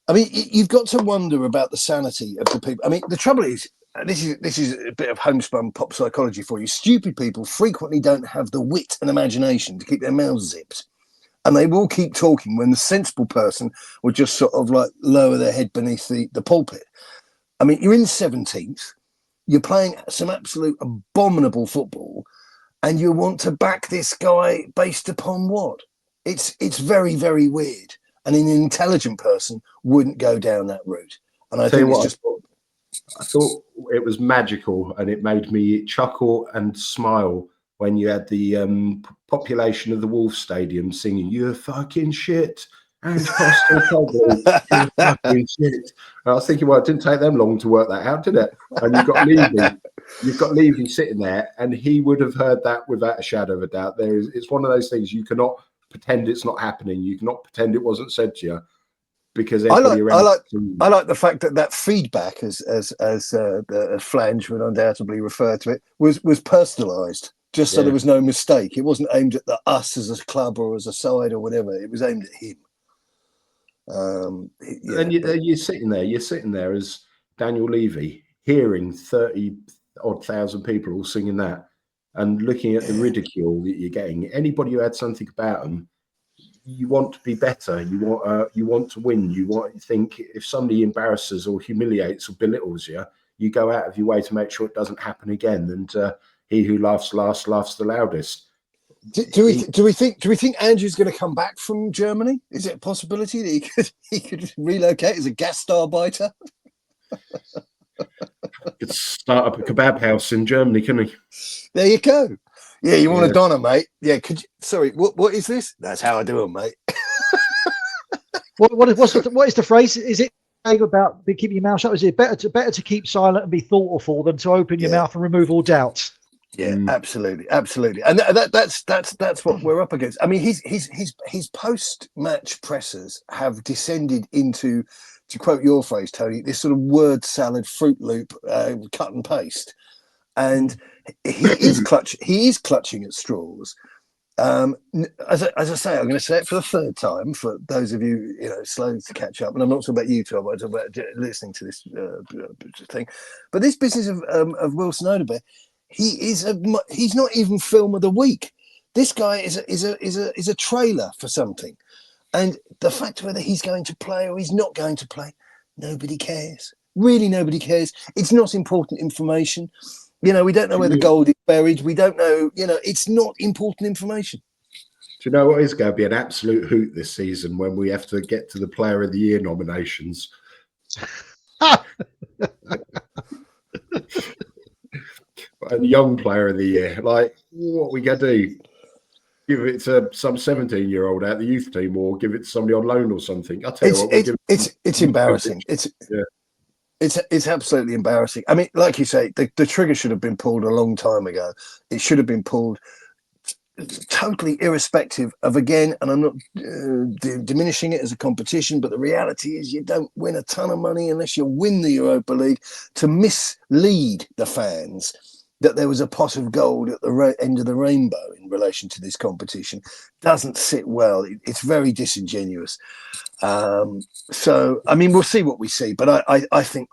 S1: I mean, you've got to wonder about the sanity of the people. I mean, the trouble is, this is a bit of homespun pop psychology for you. Stupid people frequently don't have the wit and imagination to keep their mouths zipped. And they will keep talking when the sensible person will just sort of like lower their head beneath the pulpit. I mean, you're in 17th, you're playing some absolute abominable football, and you want to back this guy based upon what? It's very, very weird. And an intelligent person wouldn't go down that route. And I think it's just...
S3: I thought it was magical, and it made me chuckle and smile when you had the population of the Wolves Stadium singing, "You're fucking shit, Ange Postecoglou, you're fucking shit." And I was thinking, well, it didn't take them long to work that out, did it? And you've got Levy sitting there, and he would have heard that without a shadow of a doubt. It's one of those things you cannot pretend it's not happening. You cannot pretend it wasn't said to you, because everybody around.
S1: I like the fact that feedback, as the Flange would undoubtedly refer to it, was personalised, just so there was no mistake. It wasn't aimed at us as a club or as a side or whatever. It was aimed at him.
S3: And you're sitting there as Daniel Levy, hearing 30,000 people all singing that, and looking at the ridicule that you're getting. Anybody who had something about them, you want to be better. You want to win. You think if somebody embarrasses or humiliates or belittles you, you go out of your way to make sure it doesn't happen again. And he who laughs last laughs the loudest.
S1: Do we think Andrew's going to come back from Germany? Is it a possibility that he could relocate as a gastarbeiter?
S3: Could start up a kebab house in Germany, couldn't he?
S1: There you go. Yeah, you want a doner, mate? Yeah. Sorry, what is this? That's how I do them, mate.
S2: What is the phrase? Is it about keeping your mouth shut? Is it better to keep silent and be thoughtful than to open your mouth and remove all doubt?
S1: Yeah, absolutely, and that's what we're up against. I mean, his post-match pressers have descended into, to quote your phrase, Tony, this sort of word salad, Fruit Loop, cut and paste, and he is clutching at straws. As I say, I'm going to say it for the third time for those of you slow to catch up, and I'm not talking about you, Tom. I'm talking about listening to this thing. But this business of Wilson Odobert, he's not even film of the week. This guy is a trailer for something, and the fact whether he's going to play or he's not going to play, nobody cares. Really, nobody cares. It's not important information. We don't know where the gold is buried. We don't know. It's not important information.
S3: Do you know what is going to be an absolute hoot this season when we have to get to the Player of the Year nominations? And Young Player of the Year. Like, what we going to do? Give it to some 17-year-old out the youth team, or give it to somebody on loan or something? I'll tell you what.
S1: It's embarrassing. It's absolutely embarrassing. I mean, like you say, the trigger should have been pulled a long time ago. It should have been pulled totally irrespective of, again, and I'm not diminishing it as a competition, but the reality is you don't win a ton of money unless you win the Europa League. To mislead the fans that there was a pot of gold at the end of the rainbow in relation to this competition doesn't sit well. It's very disingenuous. So, I mean, we'll see what we see, but I think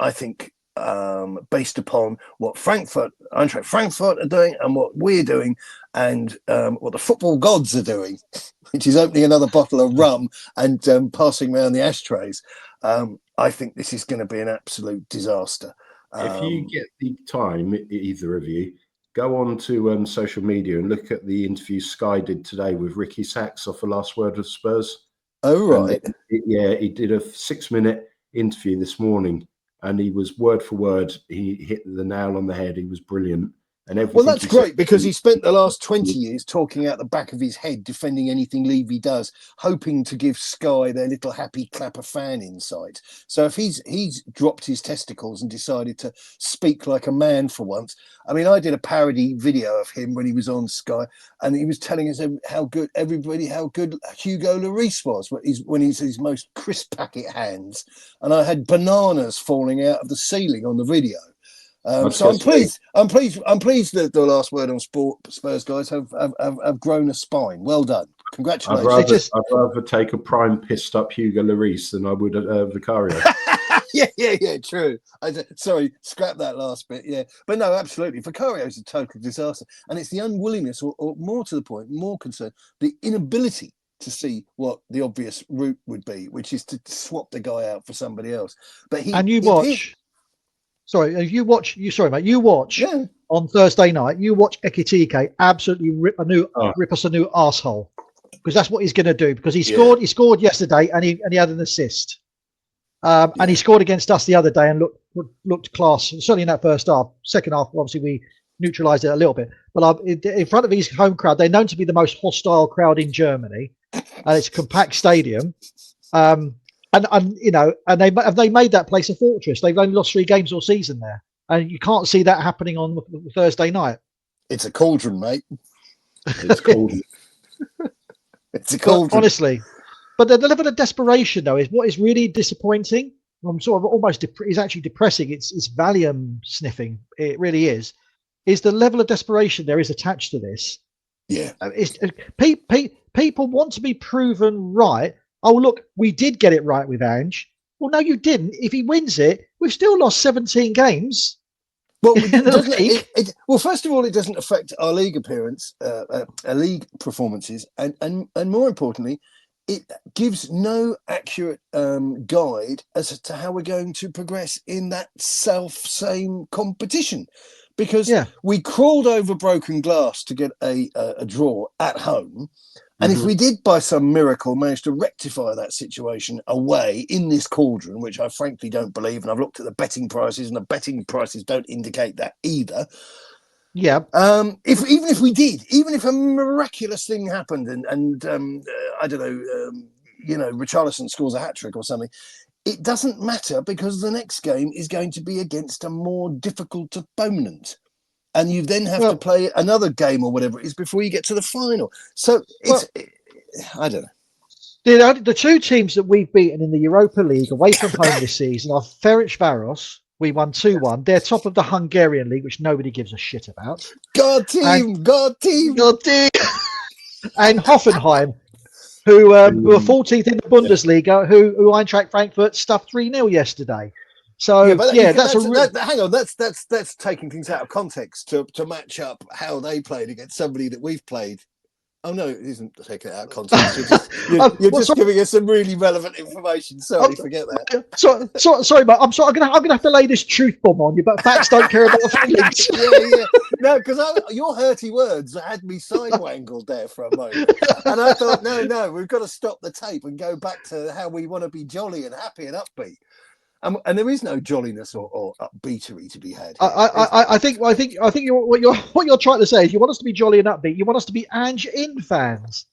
S1: based upon what Eintracht Frankfurt are doing and what we're doing, and what the football gods are doing, which is opening another bottle of rum and passing around the ashtrays, I think this is going to be an absolute disaster.
S3: If you get the time, either of you, go on to social media and look at the interview Sky did today with Ricky Sachs off The Last Word of Spurs.
S1: Oh, right.
S3: He did a 6-minute interview this morning, and he was word for word. He hit the nail on the head. He was brilliant. And everything.
S1: Well, that's great, because he spent the last 20 years talking out the back of his head, defending anything Levy does, hoping to give Sky their little happy clapper fan insight. So if he's dropped his testicles and decided to speak like a man for once, I mean, I did a parody video of him when he was on Sky, and he was telling us how good Hugo Lloris was when he's his most crisp packet hands, and I had bananas falling out of the ceiling on the video. So I'm pleased that the Last Word on Spurs guys have grown a spine. Well done. Congratulations.
S3: I'd rather take a prime pissed up Hugo Lloris than I would Vicario.
S1: yeah, true. Sorry, scrap that last bit. Yeah, but no, absolutely. Vicario is a total disaster, and it's the unwillingness, or more to the point, more concern, the inability to see what the obvious route would be, which is to swap the guy out for somebody else. But you watch on Thursday night. You watch Ekitike absolutely rip us a new arsehole, because that's what he's going to do. Because he scored yesterday, and he had an assist.
S2: And he scored against us the other day and looked class, certainly in that first half. Second half, obviously, we neutralised it a little bit. But in front of his home crowd, they're known to be the most hostile crowd in Germany. And it's a compact stadium. And they made that place a fortress. They've only lost 3 games all season there. And you can't see that happening on Thursday night.
S1: It's a cauldron, mate.
S3: It's cauldron.
S1: It's a cauldron.
S2: But honestly. But the level of desperation, though, is what is really disappointing. I'm sort of almost is actually depressing. It's Valium sniffing. It really is. Is the level of desperation there is attached to this?
S1: Yeah.
S2: People want to be proven right. Oh, look, we did get it right with Ange. Well, no, you didn't. If he wins it, we've still lost 17 games.
S1: Well, well, first of all, it doesn't affect our league appearance, league performances, and more importantly, it gives no accurate guide as to how we're going to progress in that same competition, because we crawled over broken glass to get a draw at home. And if we did, by some miracle, manage to rectify that situation away in this cauldron, which I frankly don't believe, and I've looked at the betting prices, and the betting prices don't indicate that either.
S2: Yeah.
S1: Even if a miraculous thing happened, and I don't know, Richarlison scores a hat trick or something, it doesn't matter, because the next game is going to be against a more difficult opponent. And you then have to play another game or whatever it is before you get to the final. So I don't know.
S2: The 2 teams that we've beaten in the Europa League away from home this season are Ferencváros. We won 2-1. They're top of the Hungarian league, which nobody gives a shit about.
S1: God team.
S2: And Hoffenheim, who are 14th in the Bundesliga, who Eintracht Frankfurt stuffed 3-0 yesterday. So hang on, that's taking things out of context to match up how they played against somebody that we've played. Oh no, it isn't taking it out of context. You're just giving us some really relevant information. Sorry, forget that. Sorry, mate. I'm gonna have to lay this truth bomb on you, but facts don't care about the feelings.
S1: Yeah. No, because your hurty words had me sidewangled there for a moment, and I thought, no, we've got to stop the tape and go back to how we want to be jolly and happy and upbeat. And there is no jolliness or upbeatery to be had.
S2: I think what you're trying to say is you want us to be jolly and upbeat. You want us to be Ange in fans,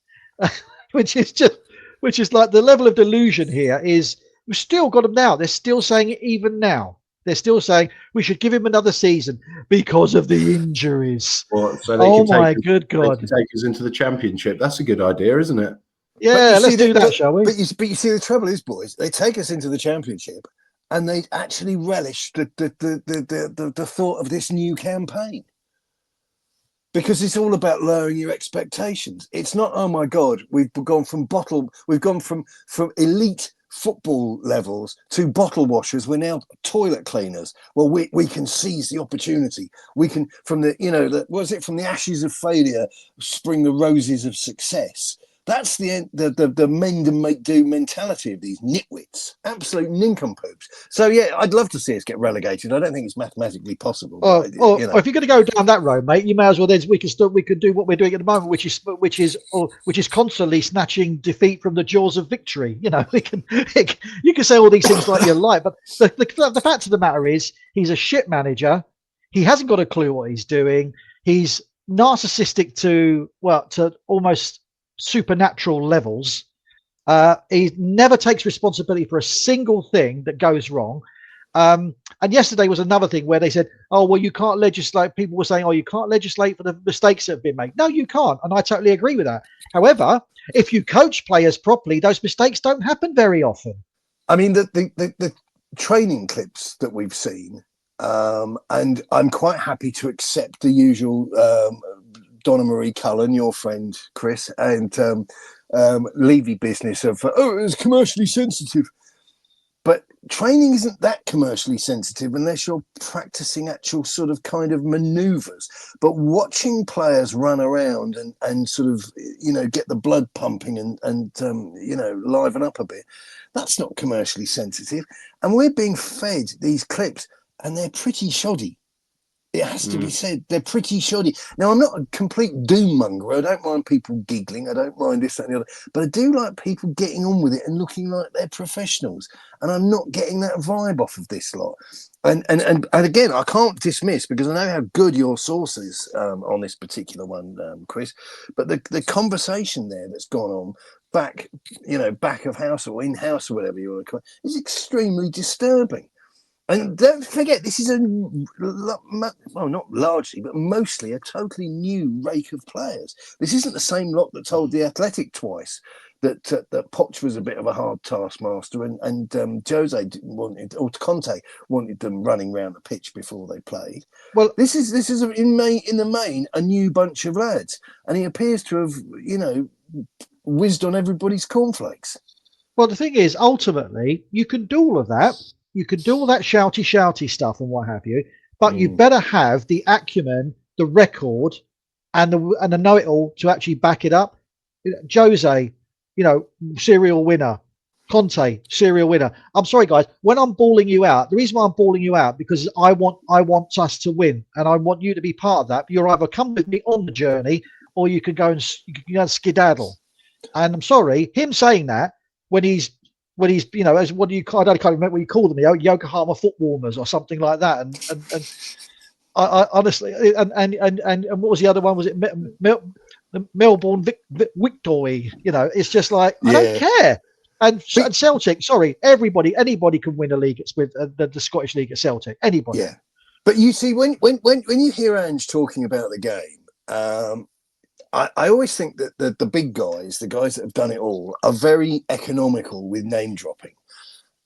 S2: which is like the level of delusion here. Is we've still got them now. They're still saying it even now. They're still saying we should give him another season because of the injuries.
S3: Well, so
S2: good God!
S3: They can take us into the Championship. That's a good idea, isn't it?
S2: Yeah, let's do that, shall we?
S1: But you see, the trouble is, boys, they take us into the Championship, and they actually relish the thought of this new campaign, because it's all about lowering your expectations. It's not, oh my God, we've gone from elite football levels to bottle washers. We're now toilet cleaners. Well, we can seize the opportunity. We can, from the ashes of failure, spring the roses of success. That's the mend and make do mentality of these nitwits, absolute nincompoops. So yeah, I'd love to see us get relegated. I don't think it's mathematically possible.
S2: If you're going to go down that road, mate, you may as well. Then we could do what we're doing at the moment, which is constantly snatching defeat from the jaws of victory. You can say all these things like you like, but the fact of the matter is, he's a shit manager. He hasn't got a clue what he's doing. He's narcissistic to almost supernatural levels. He never takes responsibility for a single thing that goes wrong. And yesterday was another thing where they said, oh, well, you can't legislate. People were saying, oh, you can't legislate for the mistakes that have been made. No, you can't. And I totally agree with that. However, if you coach players properly, those mistakes don't happen very often.
S1: I mean, the training clips that we've seen, and I'm quite happy to accept the usual Donna Marie Cullen, your friend Chris, and Levy business of it was commercially sensitive, but training isn't that commercially sensitive unless you're practicing actual sort of kind of maneuvers. But watching players run around and sort of get the blood pumping and liven up a bit, that's not commercially sensitive. And we're being fed these clips, and they're pretty shoddy. It has to be said. They're pretty shoddy. Now, I'm not a complete doom monger. I don't mind people giggling. I don't mind this, that, and the other. But I do like people getting on with it and looking like they're professionals. And I'm not getting that vibe off of this lot. And again, I can't dismiss, because I know how good your source is on this particular one, Chris. But the conversation there that's gone on back of house or in house or whatever you want to call it, is extremely disturbing. And don't forget, this is not largely, but mostly a totally new rake of players. This isn't the same lot that told the Athletic twice that Poch was a bit of a hard taskmaster, and Jose wanted, or Conte wanted them running around the pitch before they played.
S2: Well,
S1: this is in the main a new bunch of lads, and he appears to have whizzed on everybody's cornflakes.
S2: Well, the thing is, ultimately, you can do all of that. You can do all that shouty stuff and what have you, but you better have the acumen, the record, and the know-it-all to actually back it up. Jose, serial winner. Conte, serial winner. I'm sorry, guys. When I'm balling you out, the reason why I'm balling you out, because I want us to win, and I want you to be part of that. You'll either come with me on the journey, or you can go and skedaddle. And I'm sorry, him saying that when he's as what do you call? I can't remember what you call them, Yokohama foot warmers or something like that. And I honestly, and what was the other one? Was it Melbourne Victory? It's just like, I don't care. And Celtic, sorry, anybody can win a league with the Scottish League at Celtic. Anybody.
S1: Yeah, but you see, when you hear Ange talking about the game, I always think that the big guys, the guys that have done it all, are very economical with name dropping,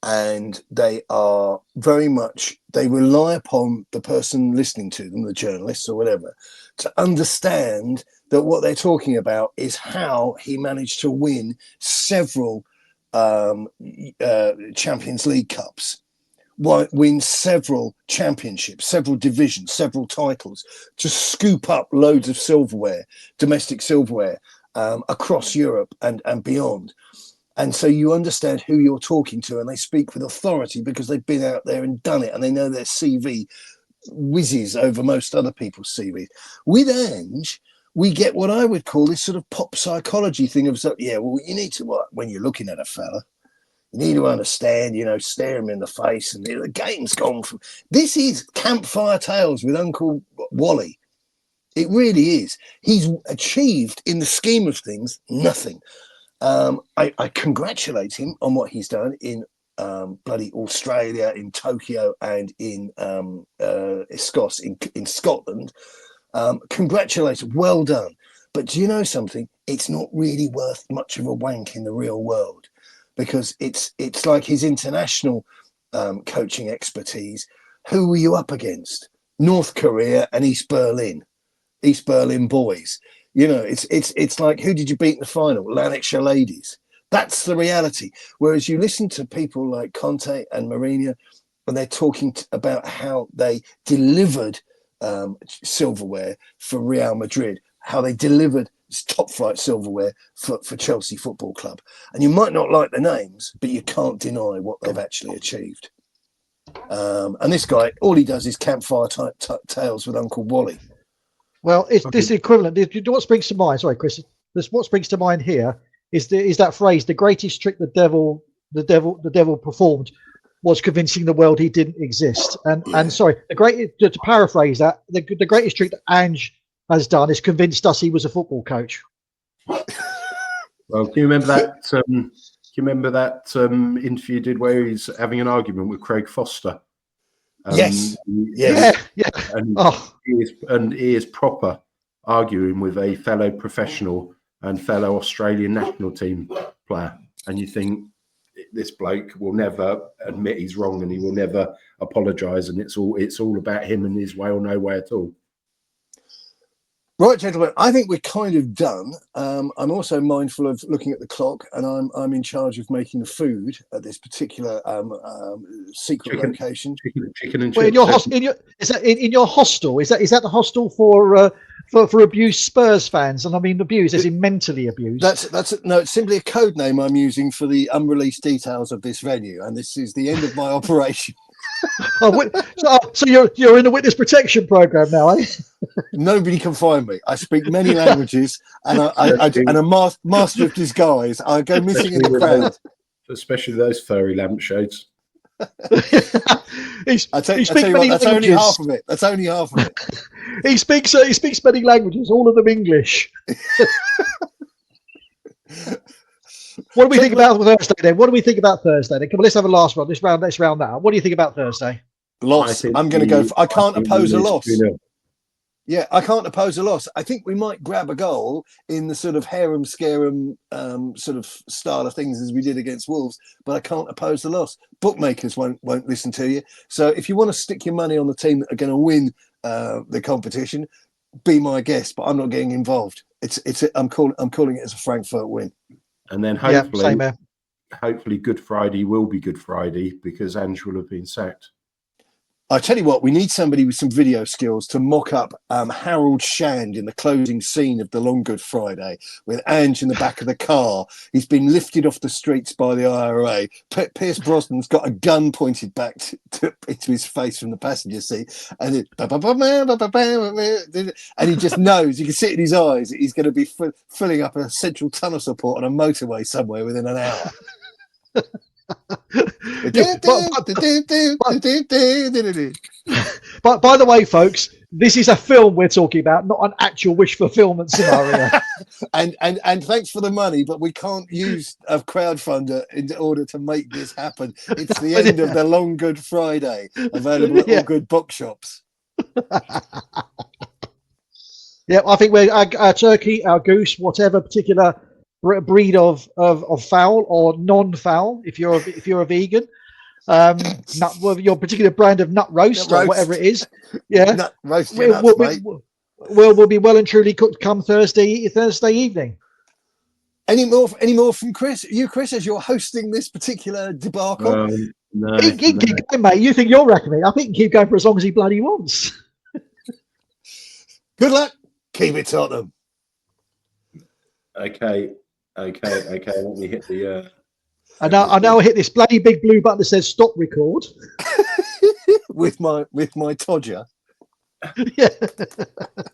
S1: and they are very much, they rely upon the person listening to them, the journalists or whatever, to understand that what they're talking about is how he managed to win several Champions League Cups, win several championships, several divisions, several titles, to scoop up loads of silverware, domestic silverware, across Europe and beyond. And so you understand who you're talking to, and they speak with authority because they've been out there and done it, and they know their CV whizzes over most other people's CVs. With Ange, we get what I would call this sort of pop psychology thing of, you need to, when you're looking at a fella, you need to understand, stare him in the face, and the game's gone from. This is campfire tales with Uncle Wally. It really is. He's achieved, in the scheme of things, nothing. I congratulate him on what he's done in bloody Australia, in Tokyo, and in Escos in Scotland. Congratulations, well done. But do you know something? It's not really worth much of a wank in the real world, because it's like his international coaching expertise. Who were you up against? North Korea and East Berlin boys. It's like, who did you beat in the final? Lanarkshire ladies. That's the reality. Whereas you listen to people like Conte and Mourinho, and they're talking about how they delivered silverware for Real Madrid, how they delivered top flight silverware for Chelsea Football Club. And you might not like the names, but you can't deny what they've actually achieved. And this guy, all he does is campfire tales with Uncle Wally. Well,
S2: it's this equivalent. What springs to mind? Sorry, Chris. What springs to mind here is that phrase: "The greatest trick the devil performed was convincing the world he didn't exist." And sorry, to paraphrase that, the greatest trick that Ange has done is convinced us he was a football coach.
S3: Well, can you remember that? Interview you did where he's having an argument with Craig Foster?
S1: Yes.
S3: And he is proper arguing with a fellow professional and fellow Australian national team player, and you think, this bloke will never admit he's wrong, and he will never apologise, and it's all about him and his way or no way at all.
S1: Right, gentlemen, I think we're kind of done. I'm also mindful of looking at the clock, and I'm in charge of making the food at this particular secret location.
S3: Chicken and
S2: chips. In your hostel? Is that the hostel for abused Spurs fans? And I mean abused as in mentally abused.
S1: It's simply a code name I'm using for the unreleased details of this venue, and this is the end of my operation.
S2: So you're in the witness protection program now, eh?
S1: Nobody can find me. I speak many languages, and I'm a master of disguise. I go missing in the crowd.
S3: Especially those furry lampshades.
S1: I tell you what, that's only half of it. That's only half of it.
S2: He speaks many languages, all of them English. What do we think about Thursday then? What do we think about Thursday then? Come on, let's have a last one. Let's round that out. What do you think about Thursday?
S1: Loss. I'm going to go. I can't oppose a loss. Yeah, I can't oppose a loss. I think we might grab a goal in the sort of harem scarum sort of style of things as we did against Wolves, but I can't oppose the loss. Bookmakers won't listen to you. So if you want to stick your money on the team that are going to win the competition, be my guest. But I'm not getting involved. I'm calling it as a Frankfurt win.
S3: And then hopefully Good Friday will be Good Friday because Ange will have been sacked.
S1: I tell you what, we need somebody with some video skills to mock up Harold Shand in the closing scene of The Long Good Friday with Ange in the back of the car. He's been lifted off the streets by the IRA. Pierce Brosnan's got a gun pointed back into his face from the passenger seat. And he just knows, you can see it in his eyes, that he's going to be filling up a central tunnel support on a motorway somewhere within an hour.
S2: But by the way, folks, this is a film we're talking about, not an actual wish fulfillment scenario.
S1: and thanks for the money, but we can't use a crowdfunder in order to make this happen. It's the end of The Long Good Friday, available at all good bookshops.
S2: Yeah, I think our turkey, our goose, whatever particular breed of fowl or non-fowl, if you're a vegan, your particular brand of nut roast or whatever it is,
S1: nut roast
S2: will be well and truly cooked come Thursday evening.
S1: Any more from Chris? Chris, as you're hosting this particular debacle?
S3: No,
S2: he keep going, mate. You think you're wrecking me? I think he can keep going for as long as he bloody wants.
S1: Good luck. Keep it Tottenham.
S3: Okay. Let me hit the.
S2: I now hit this bloody big blue button that says stop record.
S1: with my Todger.
S2: Yeah.